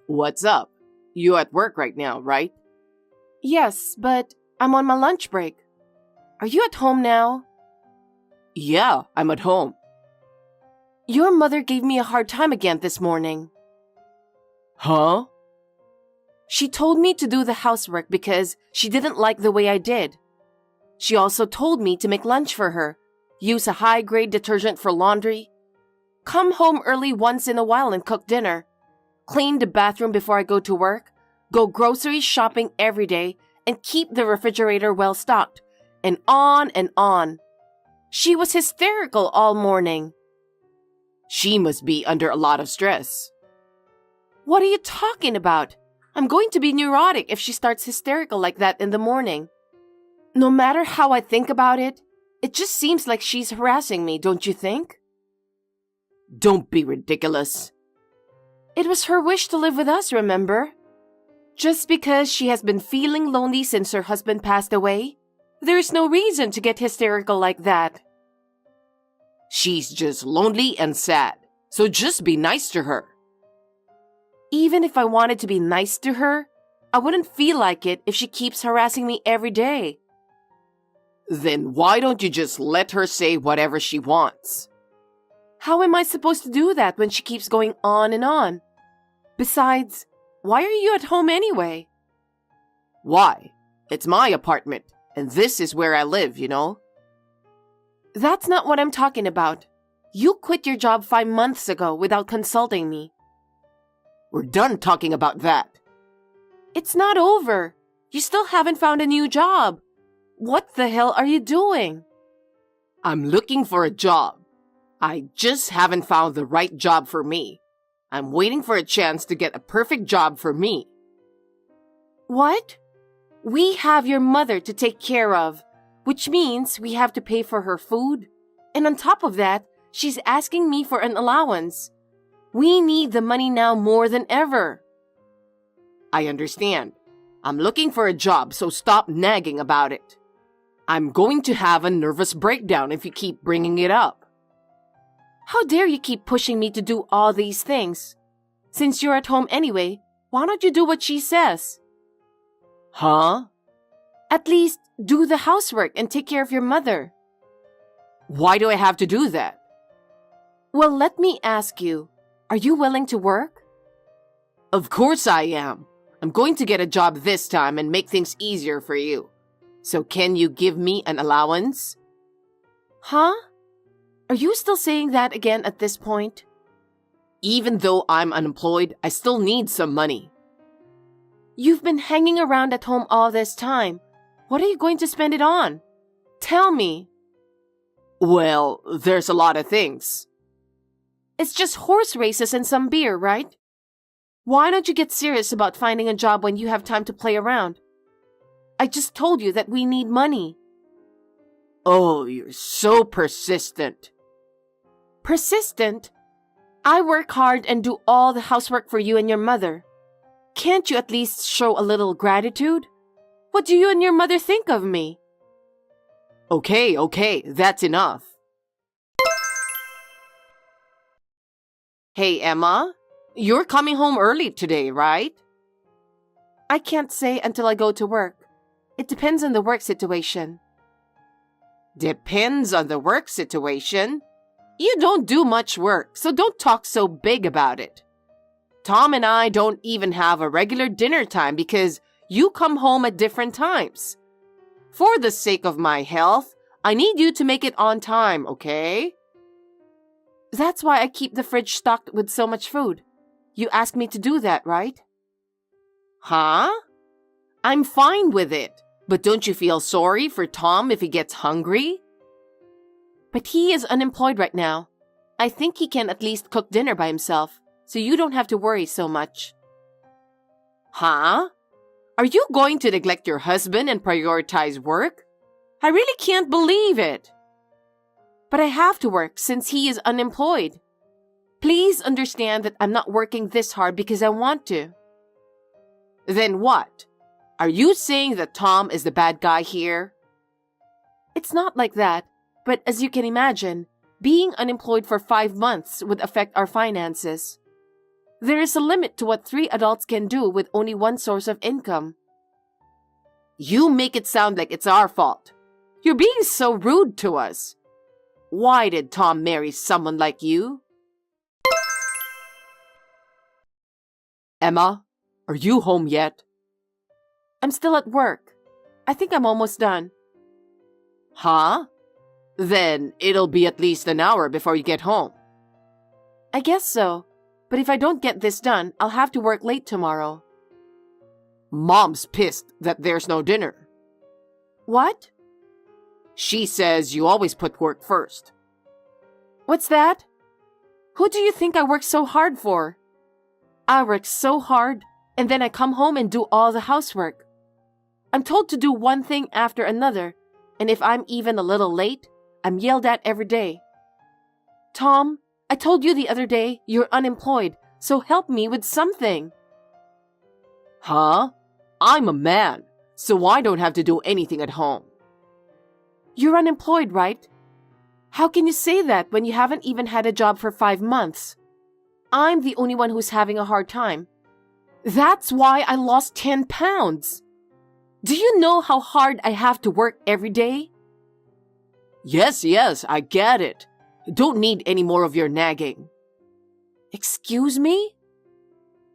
What's up? You at work right now, right? Yes, but I'm on my lunch break. Are you at home now? Yeah, I'm at home. Your mother gave me a hard time again this morning. Huh? She told me to do the housework because she didn't like the way I did. She also told me to make lunch for her, use a high-grade detergent for laundry, come home early once in a while and cook dinner, clean the bathroom before I go to work, go grocery shopping every day, and keep the refrigerator well stocked, and on and on. She was hysterical all morning. She must be under a lot of stress. What are you talking about? I'm going to be neurotic if she starts hysterical like that in the morning. No matter how I think about it, it just seems like she's harassing me, don't you think? Don't be ridiculous. It was her wish to live with us, remember? Just because she has been feeling lonely since her husband passed away, there is no reason to get hysterical like that. She's just lonely and sad, so just be nice to her. Even if I wanted to be nice to her, I wouldn't feel like it if she keeps harassing me every day. Then why don't you just let her say whatever she wants? How am I supposed to do that when she keeps going on and on? Besides, why are you at home anyway? Why? It's my apartment, and this is where I live, you know? That's not what I'm talking about. You quit your job 5 months ago without consulting me. We're done talking about that. It's not over. You still haven't found a new job. What the hell are you doing? I'm looking for a job. I just haven't found the right job for me. I'm waiting for a chance to get a perfect job for me. What? We have your mother to take care of, which means we have to pay for her food. And on top of that, she's asking me for an allowance. We need the money now more than ever. I understand. I'm looking for a job, so stop nagging about it. I'm going to have a nervous breakdown if you keep bringing it up. How dare you keep pushing me to do all these things? Since you're at home anyway, why don't you do what she says? Huh? At least do the housework and take care of your mother. Why do I have to do that? Well, let me ask you, are you willing to work? Of course I am. I'm going to get a job this time and make things easier for you. So can you give me an allowance? Huh? Are you still saying that again at this point? Even though I'm unemployed, I still need some money. You've been hanging around at home all this time. What are you going to spend it on? Tell me. Well, there's a lot of things. It's just horse races and some beer, right? Why don't you get serious about finding a job when you have time to play around? I just told you that we need money. Oh, you're so persistent. Persistent? I work hard and do all the housework for you and your mother. Can't you at least show a little gratitude? What do you and your mother think of me? Okay, that's enough. Hey, Emma, you're coming home early today, right? I can't say until I go to work. It depends on the work situation. Depends on the work situation? You don't do much work, so don't talk so big about it. Tom and I don't even have a regular dinner time because you come home at different times. For the sake of my health, I need you to make it on time, okay? That's why I keep the fridge stocked with so much food. You asked me to do that, right? Huh? I'm fine with it, but don't you feel sorry for Tom if he gets hungry? But he is unemployed right now. I think he can at least cook dinner by himself, so you don't have to worry so much. Huh? Are you going to neglect your husband and prioritize work? I really can't believe it. But I have to work since he is unemployed. Please understand that I'm not working this hard because I want to. Then what? Are you saying that Tom is the bad guy here? It's not like that, but as you can imagine, being unemployed for 5 months would affect our finances. There is a limit to what 3 adults can do with only one source of income. You make it sound like it's our fault. You're being so rude to us. Why did Tom marry someone like you? Emma, are you home yet? I'm still at work. I think I'm almost done. Huh? Then it'll be at least an hour before you get home. I guess so. But if I don't get this done, I'll have to work late tomorrow. Mom's pissed that there's no dinner. What? She says you always put work first. What's that? Who do you think I work so hard for? I work so hard, and then I come home and do all the housework. I'm told to do one thing after another, and if I'm even a little late, I'm yelled at every day. Tom, I told you the other day you're unemployed, so help me with something. Huh? I'm a man, so I don't have to do anything at home. You're unemployed, right? How can you say that when you haven't even had a job for 5 months? I'm the only one who's having a hard time. That's why I lost 10 pounds. Do you know how hard I have to work every day? Yes, I get it. Don't need any more of your nagging. Excuse me?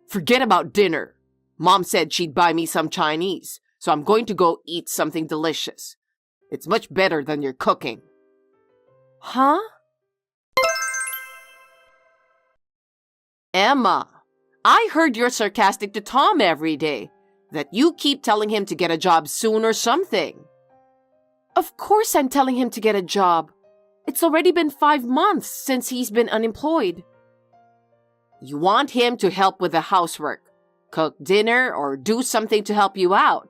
Forget about dinner. Mom said she'd buy me some Chinese, so I'm going to go eat something delicious. It's much better than your cooking. Huh? Emma, I heard you're sarcastic to Tom every day, that you keep telling him to get a job soon or something. Of course I'm telling him to get a job. It's already been 5 months since he's been unemployed. You want him to help with the housework, cook dinner, or do something to help you out.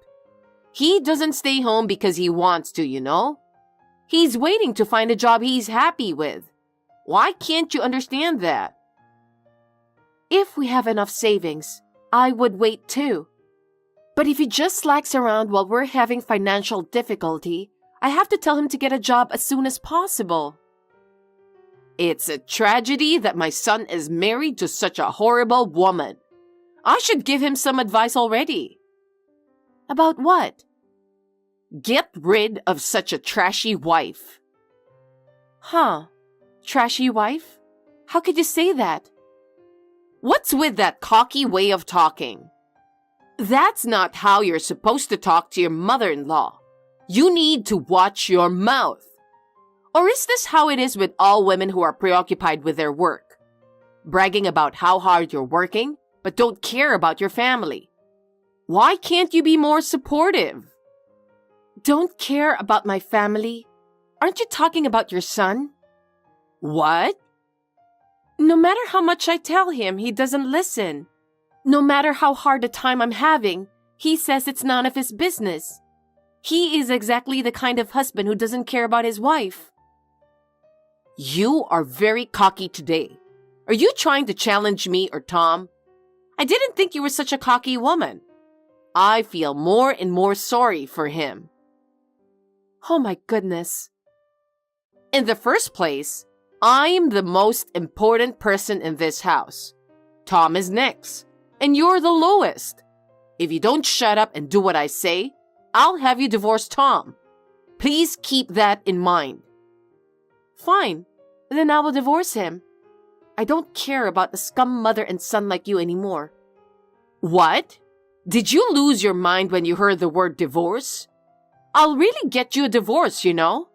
He doesn't stay home because he wants to, you know? He's waiting to find a job he's happy with. Why can't you understand that? If we have enough savings, I would wait too. But if he just slacks around while we're having financial difficulty, I have to tell him to get a job as soon as possible. It's a tragedy that my son is married to such a horrible woman. I should give him some advice already. About what? Get rid of such a trashy wife. Huh? Trashy wife? How could you say that? What's with that cocky way of talking? That's not how you're supposed to talk to your mother-in-law. You need to watch your mouth. Or is this how it is with all women who are preoccupied with their work? Bragging about how hard you're working, but don't care about your family. Why can't you be more supportive? Don't care about my family? Aren't you talking about your son? What? No matter how much I tell him, he doesn't listen. No matter how hard a time I'm having, he says it's none of his business. He is exactly the kind of husband who doesn't care about his wife. You are very cocky today. Are you trying to challenge me or Tom? I didn't think you were such a cocky woman. I feel more and more sorry for him. Oh my goodness. In the first place, I'm the most important person in this house. Tom is next, and you're the lowest. If you don't shut up and do what I say, I'll have you divorce Tom. Please keep that in mind. Fine, then I will divorce him. I don't care about a scum mother and son like you anymore. What? Did you lose your mind when you heard the word divorce? I'll really get you a divorce, you know.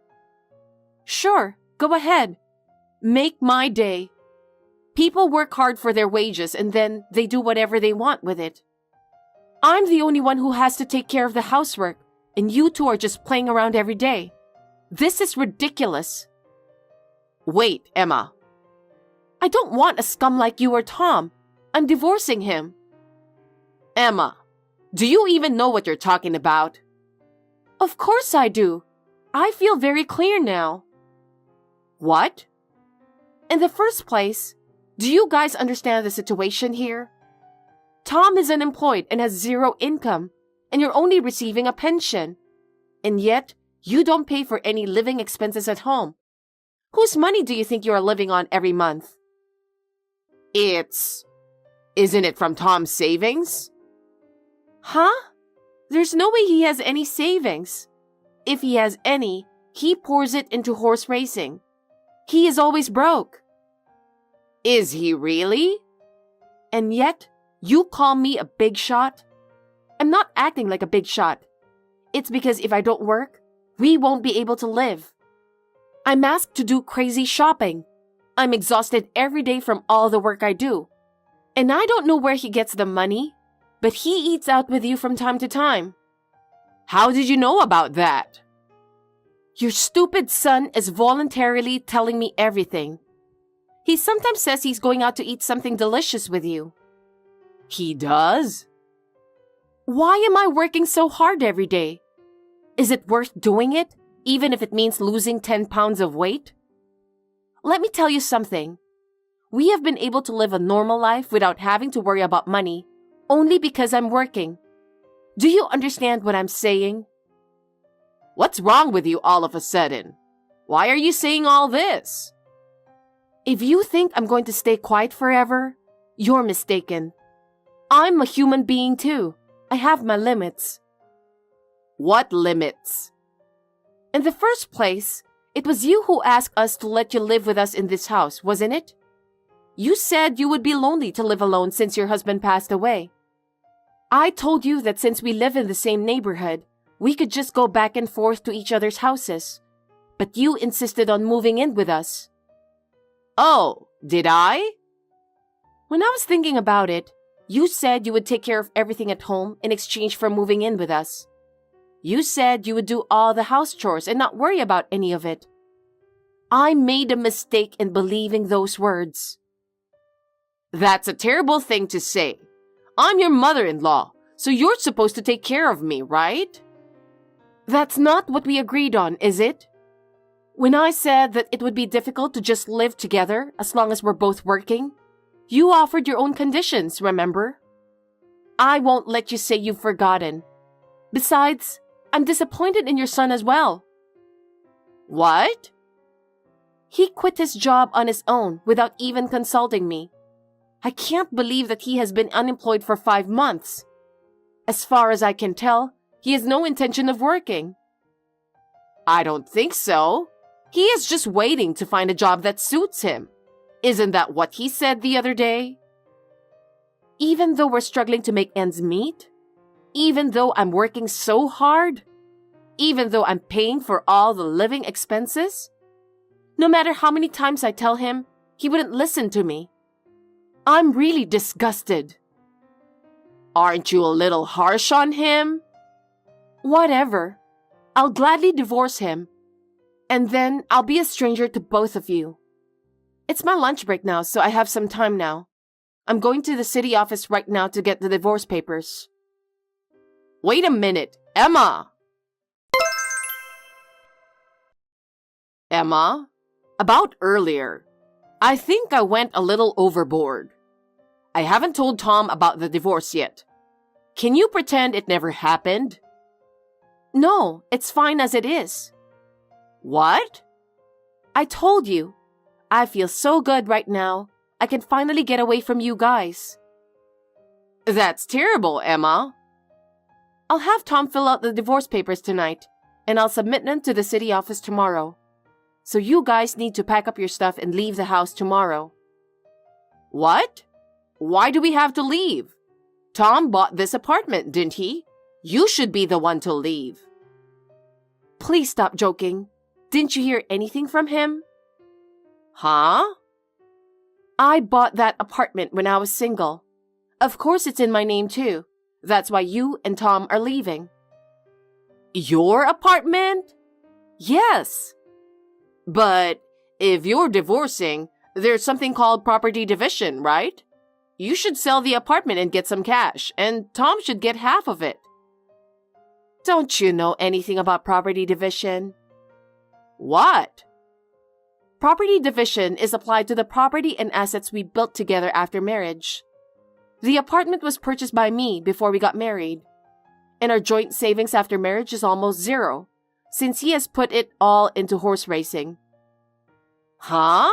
Sure, go ahead. Make my day. People work hard for their wages and then they do whatever they want with it. I'm the only one who has to take care of the housework, and you two are just playing around every day. This is ridiculous. Wait, Emma. I don't want a scum like you or Tom. I'm divorcing him. Emma, Do you even know what you're talking about? Of course I do. I feel very clear now. What? In the first place, do you guys understand the situation here? Tom is unemployed and has zero income, and you're only receiving a pension. And yet, you don't pay for any living expenses at home. Whose money do you think you are living on every month? Isn't it from Tom's savings? Huh? There's no way he has any savings. If he has any, he pours it into horse racing. He is always broke. Is he really? And yet, you call me a big shot? I'm not acting like a big shot. It's because if I don't work, we won't be able to live. I'm asked to do crazy shopping. I'm exhausted every day from all the work I do. And I don't know where he gets the money, but he eats out with you from time to time. How did you know about that? Your stupid son is voluntarily telling me everything. He sometimes says he's going out to eat something delicious with you. He does? Why am I working so hard every day? Is it worth doing it, even if it means losing 10 pounds of weight? Let me tell you something. We have been able to live a normal life without having to worry about money, only because I'm working. Do you understand what I'm saying? What's wrong with you all of a sudden? Why are you saying all this? If you think I'm going to stay quiet forever, you're mistaken. I'm a human being too. I have my limits. What limits? In the first place, it was you who asked us to let you live with us in this house, wasn't it? You said you would be lonely to live alone since your husband passed away. I told you that since we live in the same neighborhood, we could just go back and forth to each other's houses. But you insisted on moving in with us. Oh, did I? When I was thinking about it, you said you would take care of everything at home in exchange for moving in with us. You said you would do all the house chores and not worry about any of it. I made a mistake in believing those words. That's a terrible thing to say. I'm your mother-in-law, so you're supposed to take care of me, right? That's not what we agreed on, is it? When I said that it would be difficult to just live together as long as we're both working, you offered your own conditions, remember? I won't let you say you've forgotten. Besides, I'm disappointed in your son as well. What? He quit his job on his own without even consulting me. I can't believe that he has been unemployed for 5 months. As far as I can tell, he has no intention of working. I don't think so. He is just waiting to find a job that suits him. Isn't that what he said the other day? Even though we're struggling to make ends meet? Even though I'm working so hard? Even though I'm paying for all the living expenses? No matter how many times I tell him, he wouldn't listen to me. I'm really disgusted. Aren't you a little harsh on him? Whatever. I'll gladly divorce him. And then I'll be a stranger to both of you. It's my lunch break now, so I have some time now. I'm going to the city office right now to get the divorce papers. Wait a minute, Emma! Emma, about earlier. I think I went a little overboard. I haven't told Tom about the divorce yet. Can you pretend it never happened? No, it's fine as it is. What? I told you. I feel so good right now. I can finally get away from you guys. That's terrible, Emma. I'll have Tom fill out the divorce papers tonight, and I'll submit them to the city office tomorrow. So you guys need to pack up your stuff and leave the house tomorrow. What? Why do we have to leave? Tom bought this apartment, didn't he? You should be the one to leave. Please stop joking. Didn't you hear anything from him? Huh? I bought that apartment when I was single. Of course it's in my name too. That's why you and Tom are leaving. Your apartment? Yes. But if you're divorcing, there's something called property division, right? You should sell the apartment and get some cash, and Tom should get half of it. Don't you know anything about property division? What? Property division is applied to the property and assets we built together after marriage. The apartment was purchased by me before we got married, and our joint savings after marriage is almost zero, since he has put it all into horse racing. Huh?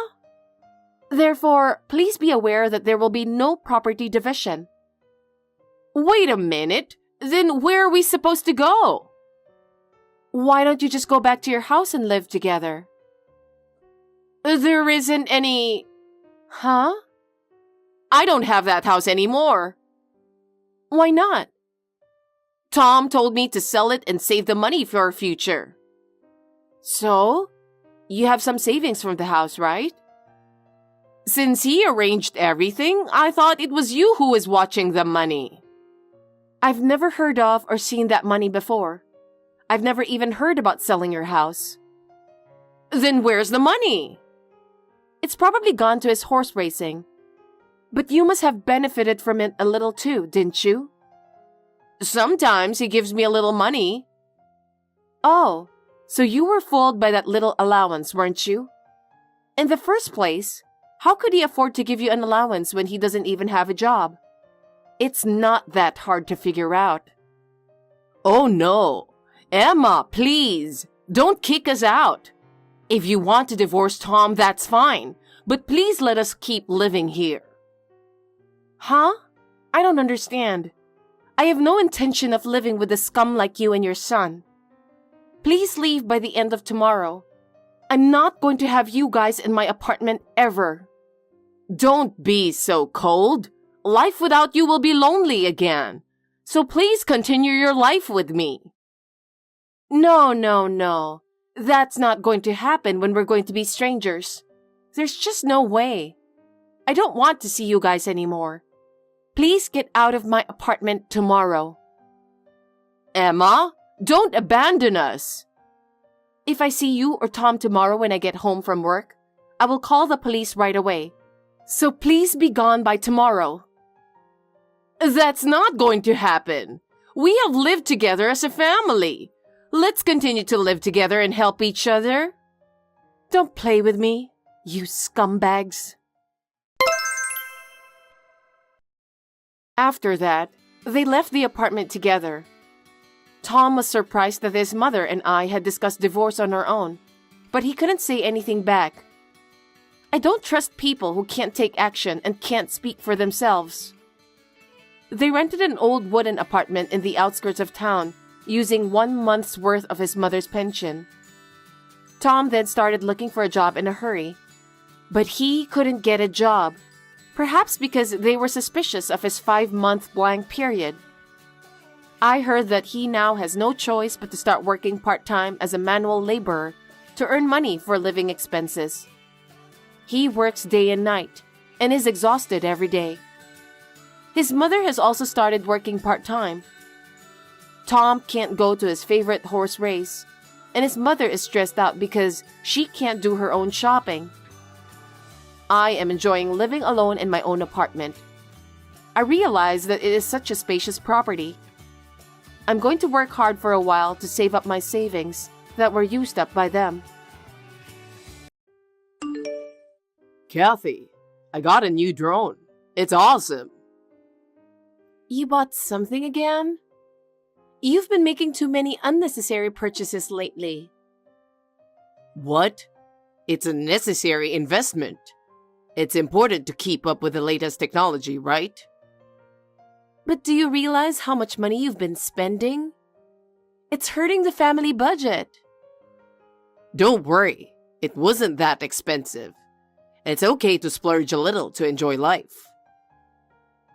Therefore, please be aware that there will be no property division. Wait a minute. Then where are we supposed to go? Why don't you just go back to your house and live together? There isn't any... Huh? I don't have that house anymore. Why not? Tom told me to sell it and save the money for our future. So, you have some savings from the house, right? Since he arranged everything, I thought it was you who was watching the money. I've never heard of or seen that money before. I've never even heard about selling your house. Then where's the money? It's probably gone to his horse racing. But you must have benefited from it a little too, didn't you? Sometimes he gives me a little money. Oh, so you were fooled by that little allowance, weren't you? In the first place, how could he afford to give you an allowance when he doesn't even have a job? It's not that hard to figure out. Oh no. Emma, please, don't kick us out. If you want to divorce Tom, that's fine. But please let us keep living here. Huh? I don't understand. I have no intention of living with a scum like you and your son. Please leave by the end of tomorrow. I'm not going to have you guys in my apartment ever. Don't be so cold. Life without you will be lonely again. So please continue your life with me. No. That's not going to happen when we're going to be strangers. There's just no way. I don't want to see you guys anymore. Please get out of my apartment tomorrow. Emma, don't abandon us. If I see you or Tom tomorrow when I get home from work, I will call the police right away. So please be gone by tomorrow. That's not going to happen. We have lived together as a family. Let's continue to live together and help each other. Don't play with me, you scumbags. After that, they left the apartment together. Tom was surprised that his mother and I had discussed divorce on our own, but he couldn't say anything back. I don't trust people who can't take action and can't speak for themselves. They rented an old wooden apartment in the outskirts of town, using 1 month's worth of his mother's pension. Tom then started looking for a job in a hurry, but he couldn't get a job, perhaps because they were suspicious of his 5-month blank period. I heard that he now has no choice but to start working part-time as a manual laborer to earn money for living expenses. He works day and night and is exhausted every day. His mother has also started working part-time. Tom can't go to his favorite horse race, and his mother is stressed out because she can't do her own shopping. I am enjoying living alone in my own apartment. I realize that it is such a spacious property. I'm going to work hard for a while to save up my savings that were used up by them. Kathy, I got a new drone. It's awesome. You bought something again? You've been making too many unnecessary purchases lately. What? It's a necessary investment. It's important to keep up with the latest technology, right? But do you realize how much money you've been spending? It's hurting the family budget. Don't worry, it wasn't that expensive. It's okay to splurge a little to enjoy life.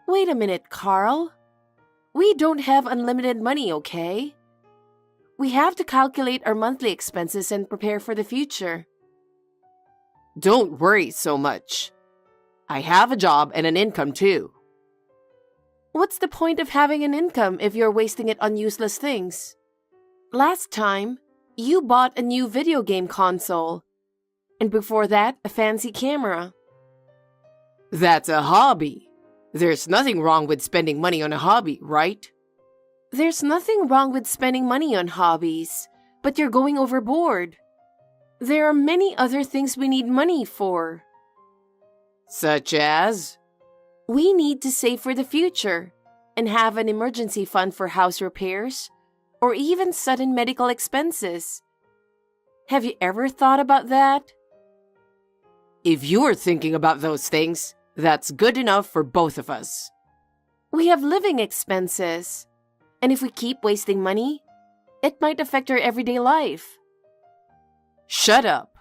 Wait a minute, Carl. We don't have unlimited money, okay? We have to calculate our monthly expenses and prepare for the future. Don't worry so much. I have a job and an income too. What's the point of having an income if you're wasting it on useless things? Last time, you bought a new video game console. And before that, a fancy camera. That's a hobby. There's nothing wrong with spending money on a hobby, right? There's nothing wrong with spending money on hobbies, but you're going overboard. There are many other things we need money for. Such as? We need to save for the future and have an emergency fund for house repairs or even sudden medical expenses. Have you ever thought about that? If you're thinking about those things, that's good enough for both of us. We have living expenses, and if we keep wasting money, it might affect our everyday life. Shut up.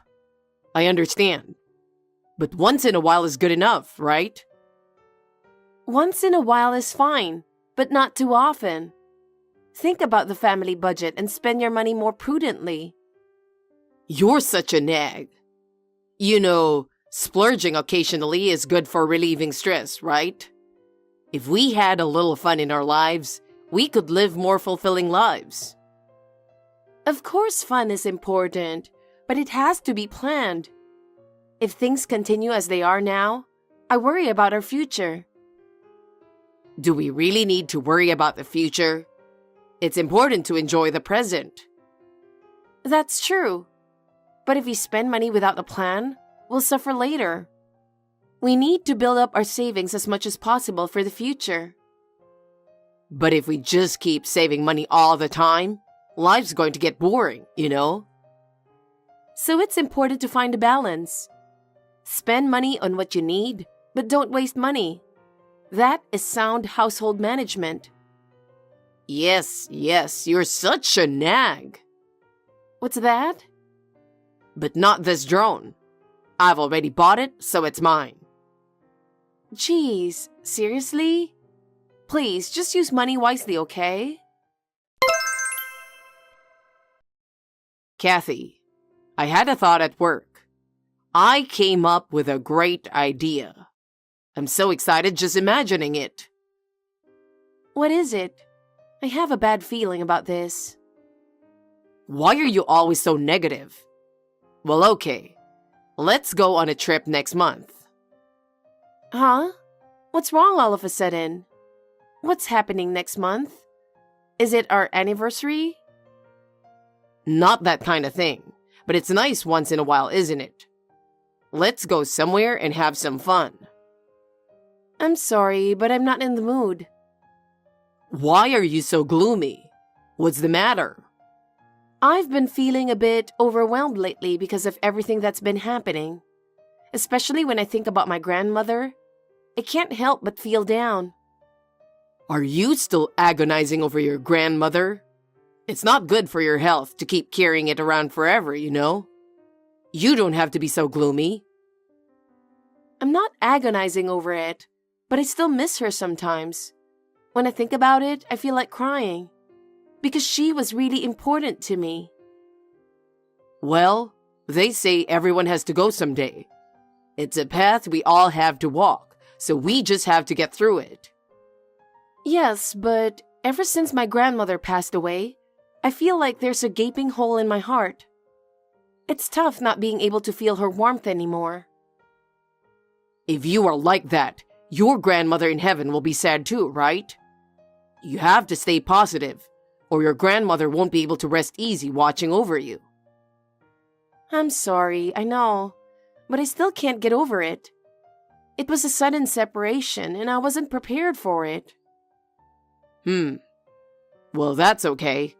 I understand. But once in a while is good enough, right? Once in a while is fine, but not too often. Think about the family budget and spend your money more prudently. You're such a nag. You know, splurging occasionally is good for relieving stress, right? If we had a little fun in our lives, we could live more fulfilling lives. Of course, fun is important, but it has to be planned. If things continue as they are now, I worry about our future. Do we really need to worry about the future? It's important to enjoy the present. That's true. But if we spend money without a plan, we'll suffer later. We need to build up our savings as much as possible for the future. But if we just keep saving money all the time, life's going to get boring, you know? So it's important to find a balance. Spend money on what you need, but don't waste money. That is sound household management. Yes, you're such a nag. What's that? But not this drone. I've already bought it, so it's mine. Geez, seriously? Please, just use money wisely, okay? Kathy, I had a thought at work. I came up with a great idea. I'm so excited just imagining it. What is it? I have a bad feeling about this. Why are you always so negative? Well, okay. Let's go on a trip next month. Huh? What's wrong all of a sudden? What's happening next month? Is it our anniversary? Not that kind of thing, but it's nice once in a while, isn't it? Let's go somewhere and have some fun. I'm sorry, but I'm not in the mood. Why are you so gloomy? What's the matter? I've been feeling a bit overwhelmed lately because of everything that's been happening. Especially when I think about my grandmother. I can't help but feel down. Are you still agonizing over your grandmother? It's not good for your health to keep carrying it around forever, you know? You don't have to be so gloomy. I'm not agonizing over it, but I still miss her sometimes. When I think about it, I feel like crying. Because she was really important to me. Well, they say everyone has to go someday. It's a path we all have to walk, so we just have to get through it. Yes, but ever since my grandmother passed away, I feel like there's a gaping hole in my heart. It's tough not being able to feel her warmth anymore. If you are like that, your grandmother in heaven will be sad too, right? You have to stay positive, or your grandmother won't be able to rest easy watching over you. I'm sorry, I know, but I still can't get over it. It was a sudden separation, and I wasn't prepared for it. Well, that's okay.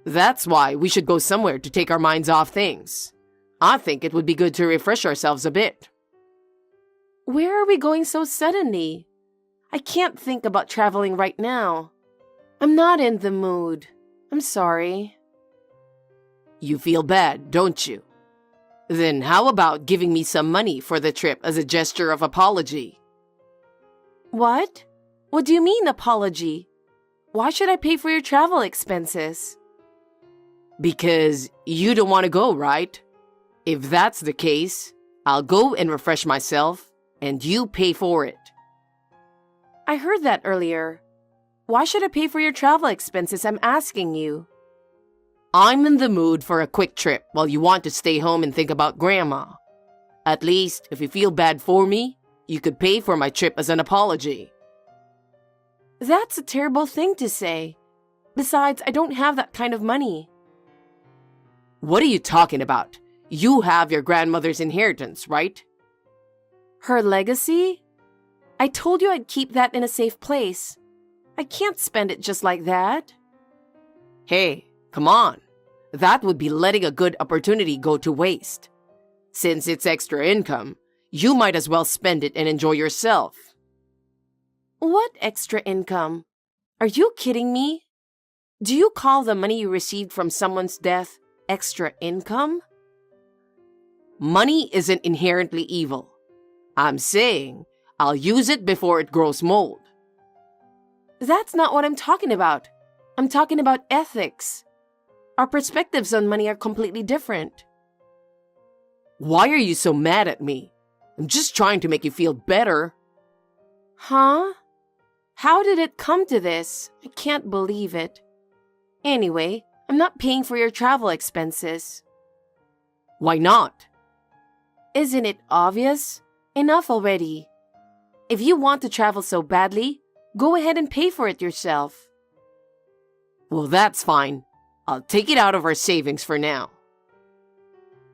That's why we should go somewhere to take our minds off things. I think it would be good to refresh ourselves a bit. Where are we going so suddenly? I can't think about traveling right now. I'm not in the mood. I'm sorry. You feel bad, don't you? Then how about giving me some money for the trip as a gesture of apology? What? What do you mean, apology? Why should I pay for your travel expenses? Because you don't want to go, right? If that's the case, I'll go and refresh myself, and you pay for it. I heard that earlier. Why should I pay for your travel expenses? I'm asking you. I'm in the mood for a quick trip while you want to stay home and think about Grandma. At least, if you feel bad for me, you could pay for my trip as an apology. That's a terrible thing to say. Besides, I don't have that kind of money. What are you talking about? You have your grandmother's inheritance, right? Her legacy? I told you I'd keep that in a safe place. I can't spend it just like that. Hey, come on. That would be letting a good opportunity go to waste. Since it's extra income, you might as well spend it and enjoy yourself. What extra income? Are you kidding me? Do you call the money you received from someone's death extra income? Money isn't inherently evil. I'm saying I'll use it before it grows mold. That's not what I'm talking about. I'm talking about ethics. Our perspectives on money are completely different. Why are you so mad at me? I'm just trying to make you feel better. Huh? How did it come to this? I can't believe it. Anyway, I'm not paying for your travel expenses. Why not? Isn't it obvious? Enough already. If you want to travel so badly, go ahead and pay for it yourself. Well, that's fine. I'll take it out of our savings for now.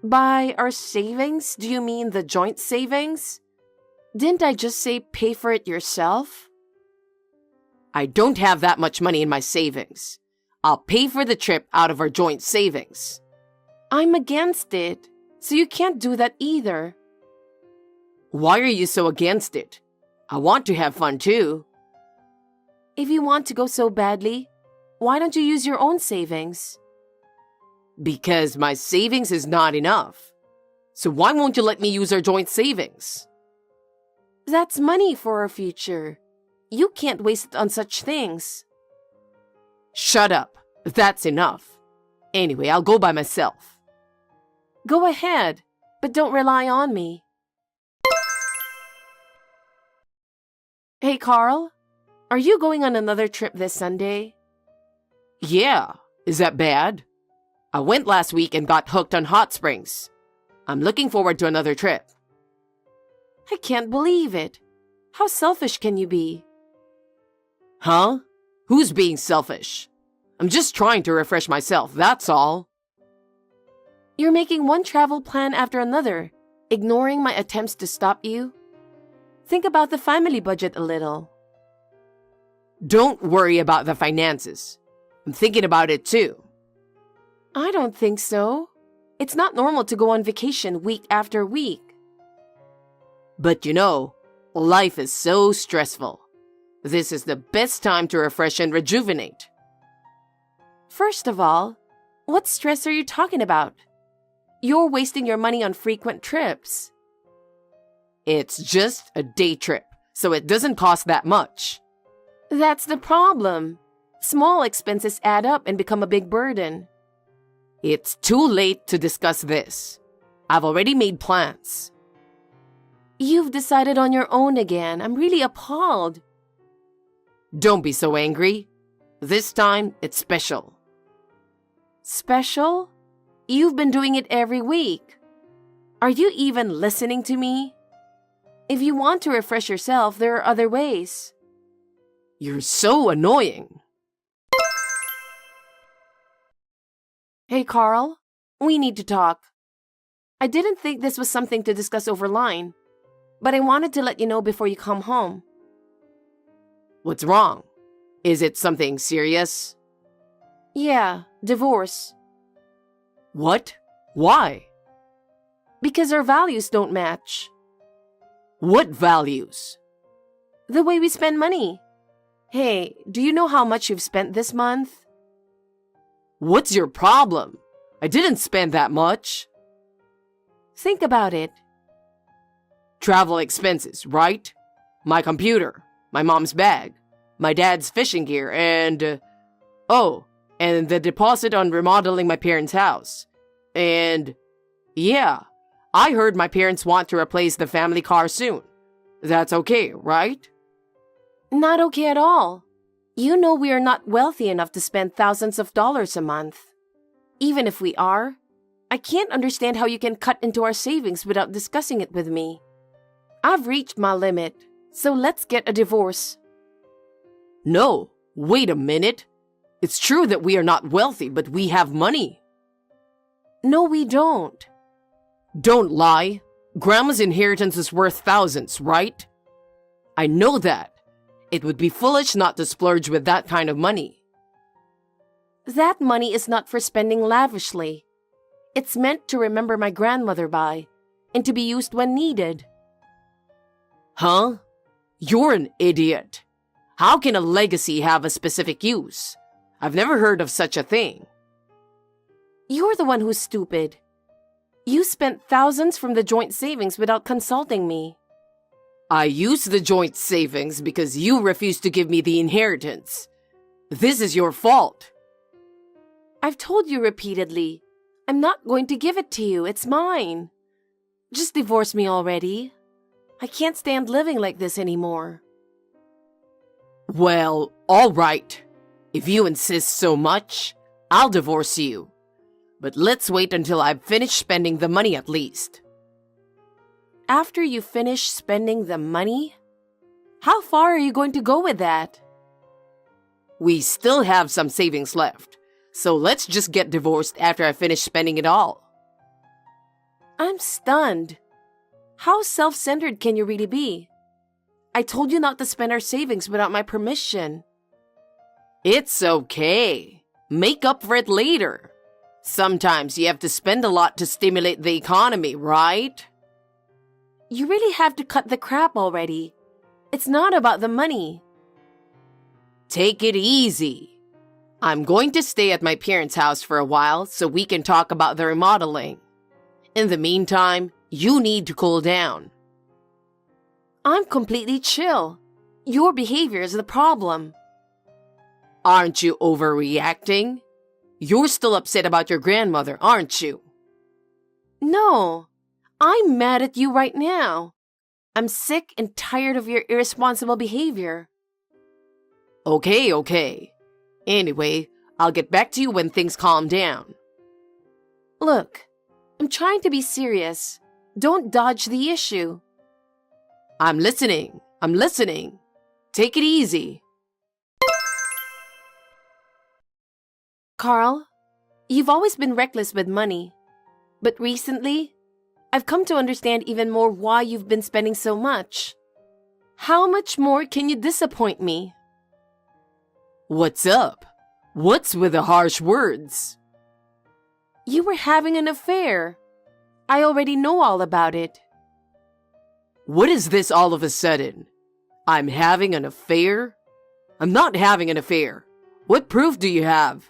By our savings, do you mean the joint savings? Didn't I just say pay for it yourself? I don't have that much money in my savings. I'll pay for the trip out of our joint savings. I'm against it, so you can't do that either. Why are you so against it? I want to have fun too. If you want to go so badly, why don't you use your own savings? Because my savings is not enough. So why won't you let me use our joint savings? That's money for our future. You can't waste it on such things. Shut up. That's enough. Anyway, I'll go by myself. Go ahead, but don't rely on me. Hey, Carl, are you going on another trip this Sunday? Yeah, is that bad? I went last week and got hooked on hot springs. I'm looking forward to another trip. I can't believe it. How selfish can you be? Huh? Who's being selfish? I'm just trying to refresh myself, that's all. You're making one travel plan after another, ignoring my attempts to stop you. Think about the family budget a little. Don't worry about the finances. I'm thinking about it too. I don't think so. It's not normal to go on vacation week after week. But you know, life is so stressful. This is the best time to refresh and rejuvenate. First of all, what stress are you talking about? You're wasting your money on frequent trips. It's just a day trip, so it doesn't cost that much. That's the problem. Small expenses add up and become a big burden. It's too late to discuss this. I've already made plans. You've decided on your own again. I'm really appalled. Don't be so angry. This time, it's special. Special? You've been doing it every week. Are you even listening to me? If you want to refresh yourself, there are other ways. You're so annoying. Hey, Carl, we need to talk. I didn't think this was something to discuss over line, but I wanted to let you know before you come home. What's wrong? Is it something serious? Yeah, divorce. What? Why? Because our values don't match. What values? The way we spend money. Hey, do you know how much you've spent this month? What's your problem? I didn't spend that much. Think about it. Travel expenses, right? My computer, my mom's bag, my dad's fishing gear, and the deposit on remodeling my parents' house. And yeah, I heard my parents want to replace the family car soon. That's okay, right? Not okay at all. You know we are not wealthy enough to spend thousands of dollars a month. Even if we are, I can't understand how you can cut into our savings without discussing it with me. I've reached my limit, so let's get a divorce. No, wait a minute. It's true that we are not wealthy, but we have money. No, we don't. Don't lie. Grandma's inheritance is worth thousands, right? I know that. It would be foolish not to splurge with that kind of money. That money is not for spending lavishly. It's meant to remember my grandmother by, and to be used when needed. Huh? You're an idiot. How can a legacy have a specific use? I've never heard of such a thing. You're the one who's stupid. You spent thousands from the joint savings without consulting me. I used the joint savings because you refused to give me the inheritance. This is your fault. I've told you repeatedly, I'm not going to give it to you. It's mine. Just divorce me already. I can't stand living like this anymore. Well, all right. If you insist so much, I'll divorce you. But let's wait until I've finished spending the money at least. After you finish spending the money? How far are you going to go with that? We still have some savings left, so let's just get divorced after I finish spending it all. I'm stunned. How self-centered can you really be? I told you not to spend our savings without my permission. It's okay. Make up for it later. Sometimes you have to spend a lot to stimulate the economy, right? You really have to cut the crap already. It's not about the money. Take it easy. I'm going to stay at my parents' house for a while so we can talk about the remodeling. In the meantime, you need to cool down. I'm completely chill. Your behavior is the problem. Aren't you overreacting? You're still upset about your grandmother, aren't you? No, I'm mad at you right now. I'm sick and tired of your irresponsible behavior. Okay. Anyway, I'll get back to you when things calm down. Look, I'm trying to be serious. Don't dodge the issue. I'm listening. Take it easy. Carl, you've always been reckless with money. But recently, I've come to understand even more why you've been spending so much. How much more can you disappoint me? What's up? What's with the harsh words? You were having an affair. I already know all about it. What is this all of a sudden? I'm having an affair? I'm not having an affair. What proof do you have?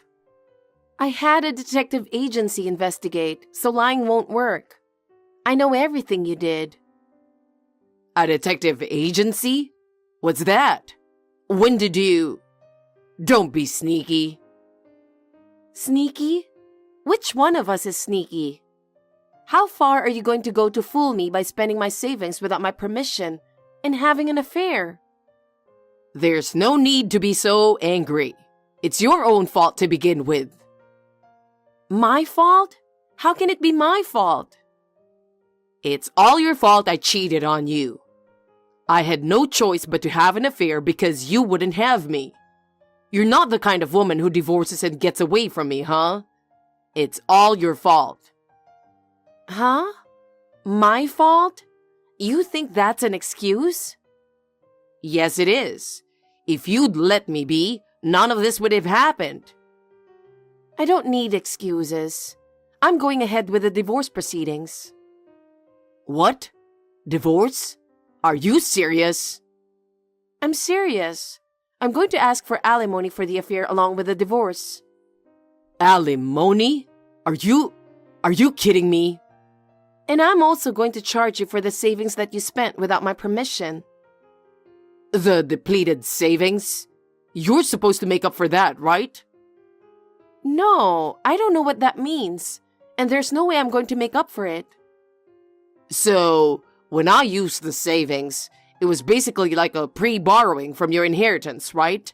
I had a detective agency investigate, so lying won't work. I know everything you did. A detective agency? What's that? When did you... Don't be sneaky. Sneaky? Which one of us is sneaky? How far are you going to go to fool me by spending my savings without my permission and having an affair? There's no need to be so angry. It's your own fault to begin with. My fault? How can it be my fault? It's all your fault I cheated on you. I had no choice but to have an affair because you wouldn't have me. You're not the kind of woman who divorces and gets away from me, huh? It's all your fault. Huh? My fault? You think that's an excuse? Yes, it is. If you'd let me be, none of this would have happened. I don't need excuses. I'm going ahead with the divorce proceedings. What? Divorce? Are you serious? I'm serious. I'm going to ask for alimony for the affair along with the divorce. Alimony? Are you kidding me? And I'm also going to charge you for the savings that you spent without my permission. The depleted savings? You're supposed to make up for that, right? No, I don't know what that means. And there's no way I'm going to make up for it. So, when I used the savings, it was basically like a pre-borrowing from your inheritance, right?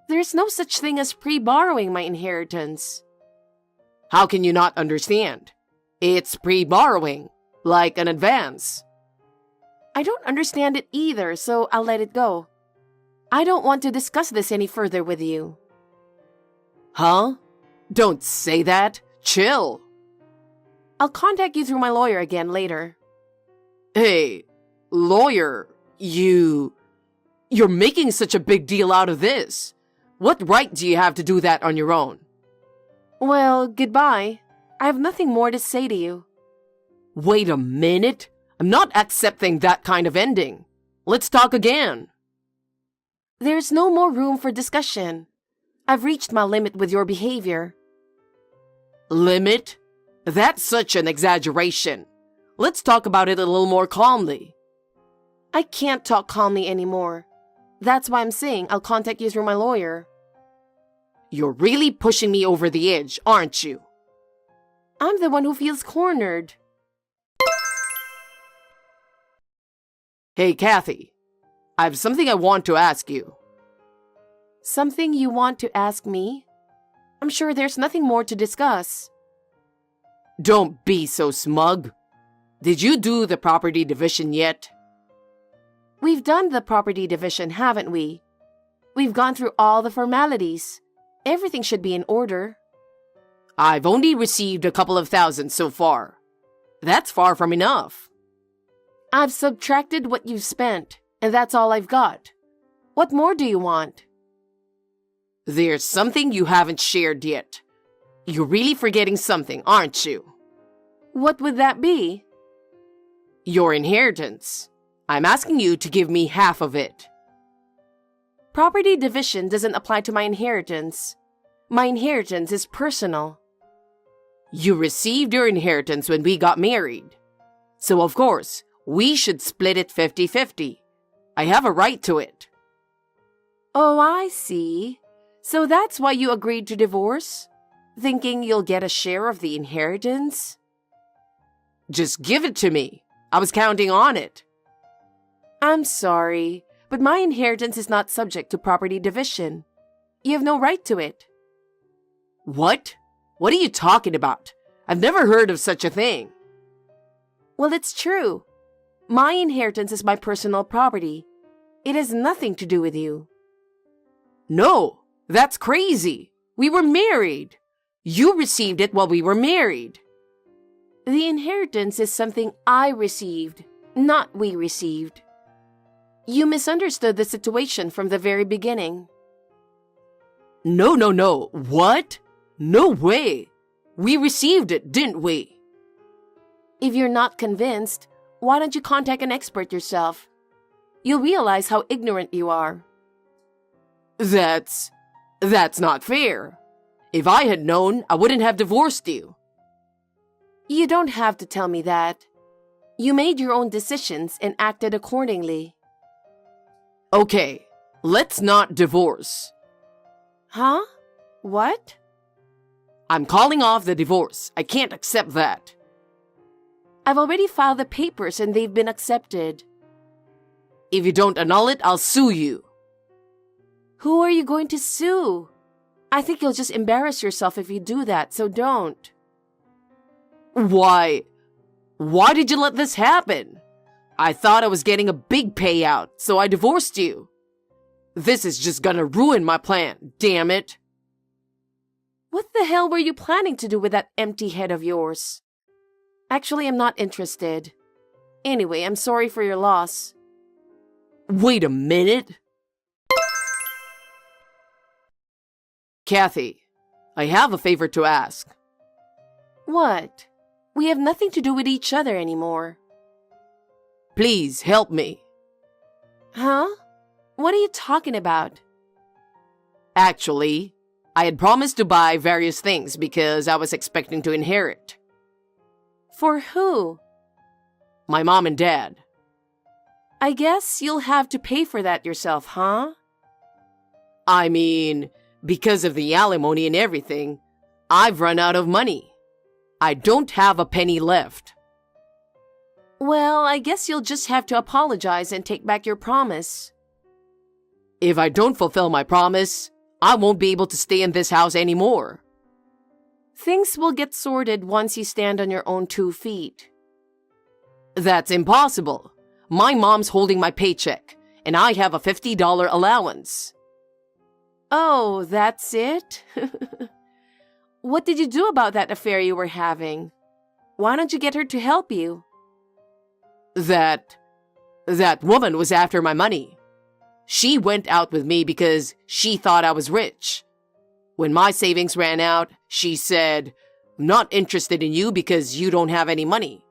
There's no such thing as pre-borrowing my inheritance. How can you not understand? It's pre-borrowing, like an advance. I don't understand it either, so I'll let it go. I don't want to discuss this any further with you. Huh? Don't say that. Chill. I'll contact you through my lawyer again later. Hey, lawyer, you're making such a big deal out of this. What right do you have to do that on your own? Well, goodbye. I have nothing more to say to you. Wait a minute. I'm not accepting that kind of ending. Let's talk again. There's no more room for discussion. I've reached my limit with your behavior. Limit? That's such an exaggeration. Let's talk about it a little more calmly. I can't talk calmly anymore. That's why I'm saying I'll contact you through my lawyer. You're really pushing me over the edge, aren't you? I'm the one who feels cornered. Hey, Kathy. I have something I want to ask you. Something you want to ask me? I'm sure there's nothing more to discuss. Don't be so smug. Did you do the property division yet? We've done the property division, haven't we? We've gone through all the formalities. Everything should be in order. I've only received a couple of thousand so far. That's far from enough. I've subtracted what you've spent, and that's all I've got. What more do you want? There's something you haven't shared yet. You're really forgetting something, aren't you? What would that be? Your inheritance. I'm asking you to give me half of it. Property division doesn't apply to my inheritance. My inheritance is personal. You received your inheritance when we got married. So of course, we should split it 50-50. I have a right to it. Oh, I see. So that's why you agreed to divorce? Thinking you'll get a share of the inheritance? Just give it to me. I was counting on it. I'm sorry, but my inheritance is not subject to property division. You have no right to it. What? What are you talking about? I've never heard of such a thing. Well, it's true. My inheritance is my personal property. It has nothing to do with you. No, that's crazy. We were married. You received it while we were married. The inheritance is something I received, not we received. You misunderstood the situation from the very beginning. No. What? No way. We received it, didn't we? If you're not convinced, why don't you contact an expert yourself? You'll realize how ignorant you are. That's not fair. If I had known, I wouldn't have divorced you. You don't have to tell me that. You made your own decisions and acted accordingly. Okay, let's not divorce. Huh? What? I'm calling off the divorce. I can't accept that. I've already filed the papers and they've been accepted. If you don't annul it, I'll sue you. Who are you going to sue? I think you'll just embarrass yourself if you do that, so don't. Why did you let this happen? I thought I was getting a big payout, so I divorced you. This is just gonna ruin my plan, damn it. What the hell were you planning to do with that empty head of yours? Actually, I'm not interested. Anyway, I'm sorry for your loss. Wait a minute. Kathy, I have a favor to ask. What? We have nothing to do with each other anymore. Please help me. Huh? What are you talking about? Actually, I had promised to buy various things because I was expecting to inherit. For who? My mom and dad. I guess you'll have to pay for that yourself, huh? I mean, because of the alimony and everything, I've run out of money. I don't have a penny left. Well, I guess you'll just have to apologize and take back your promise. If I don't fulfill my promise, I won't be able to stay in this house anymore. Things will get sorted once you stand on your own 2 feet. That's impossible. My mom's holding my paycheck, and I have a $50 allowance. Oh, that's it? What did you do about that affair you were having? Why don't you get her to help you? That woman was after my money. She went out with me because she thought I was rich. When my savings ran out, she said, "I'm not interested in you because you don't have any money."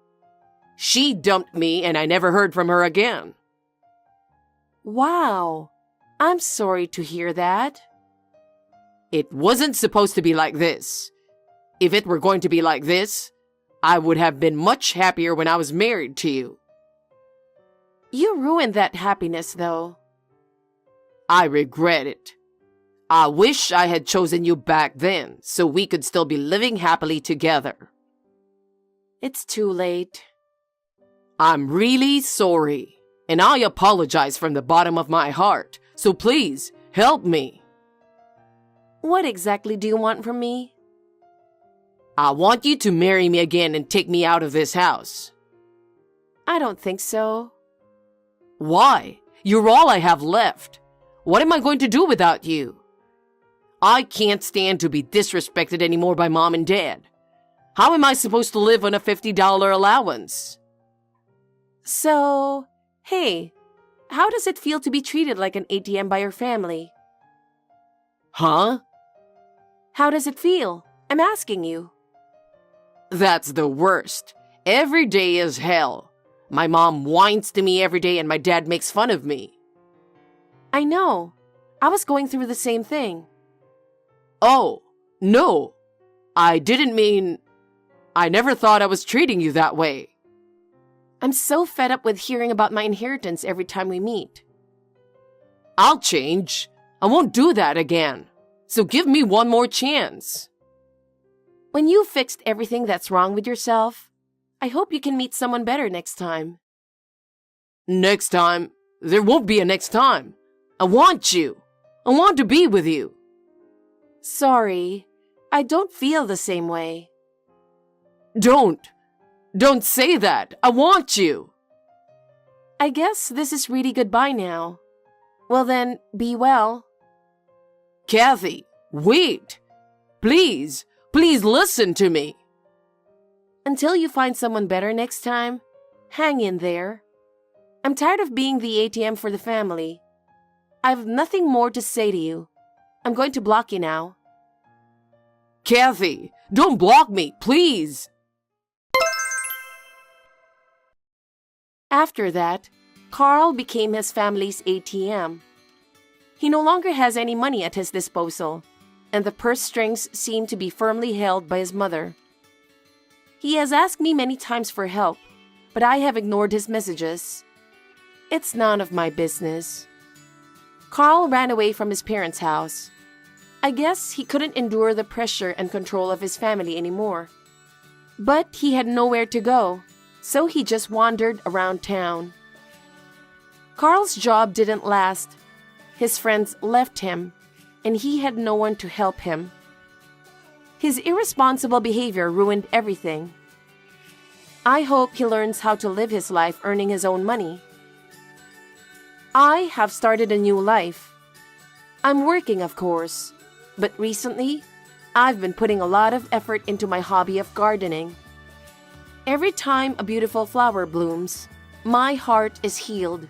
She dumped me and I never heard from her again. Wow, I'm sorry to hear that. It wasn't supposed to be like this. If it were going to be like this, I would have been much happier when I was married to you. You ruined that happiness, though. I regret it. I wish I had chosen you back then so we could still be living happily together. It's too late. I'm really sorry, and I apologize from the bottom of my heart, so please help me. What exactly do you want from me? I want you to marry me again and take me out of this house. I don't think so. Why? You're all I have left. What am I going to do without you? I can't stand to be disrespected anymore by Mom and Dad. How am I supposed to live on a $50 allowance? So, hey, how does it feel to be treated like an ATM by your family? Huh? How does it feel? I'm asking you. That's the worst. Every day is hell. My mom whines to me every day and my dad makes fun of me. I know. I was going through the same thing. Oh, no. I didn't mean... I never thought I was treating you that way. I'm so fed up with hearing about my inheritance every time we meet. I'll change. I won't do that again. So give me one more chance. When you've fixed everything that's wrong with yourself, I hope you can meet someone better next time. Next time? There won't be a next time. I want you. I want to be with you. Sorry, I don't feel the same way. Don't say that. I want you. I guess this is really goodbye now. Well then, be well. Kathy, wait. Please listen to me. Until you find someone better next time, hang in there. I'm tired of being the ATM for the family. I've nothing more to say to you. I'm going to block you now. Kathy, don't block me, please. After that, Carl became his family's ATM. He no longer has any money at his disposal, and the purse strings seem to be firmly held by his mother. He has asked me many times for help, but I have ignored his messages. It's none of my business. Carl ran away from his parents' house. I guess he couldn't endure the pressure and control of his family anymore. But he had nowhere to go, so he just wandered around town. Carl's job didn't last. His friends left him, and he had no one to help him. His irresponsible behavior ruined everything. I hope he learns how to live his life earning his own money. I have started a new life. I'm working, of course, but recently, I've been putting a lot of effort into my hobby of gardening. Every time a beautiful flower blooms, my heart is healed.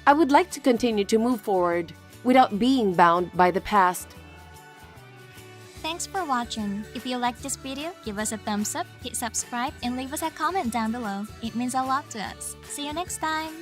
I would like to continue to move forward without being bound by the past. Thanks for watching. If you liked this video, give us a thumbs up, hit subscribe, and leave us a comment down below. It means a lot to us. See you next time!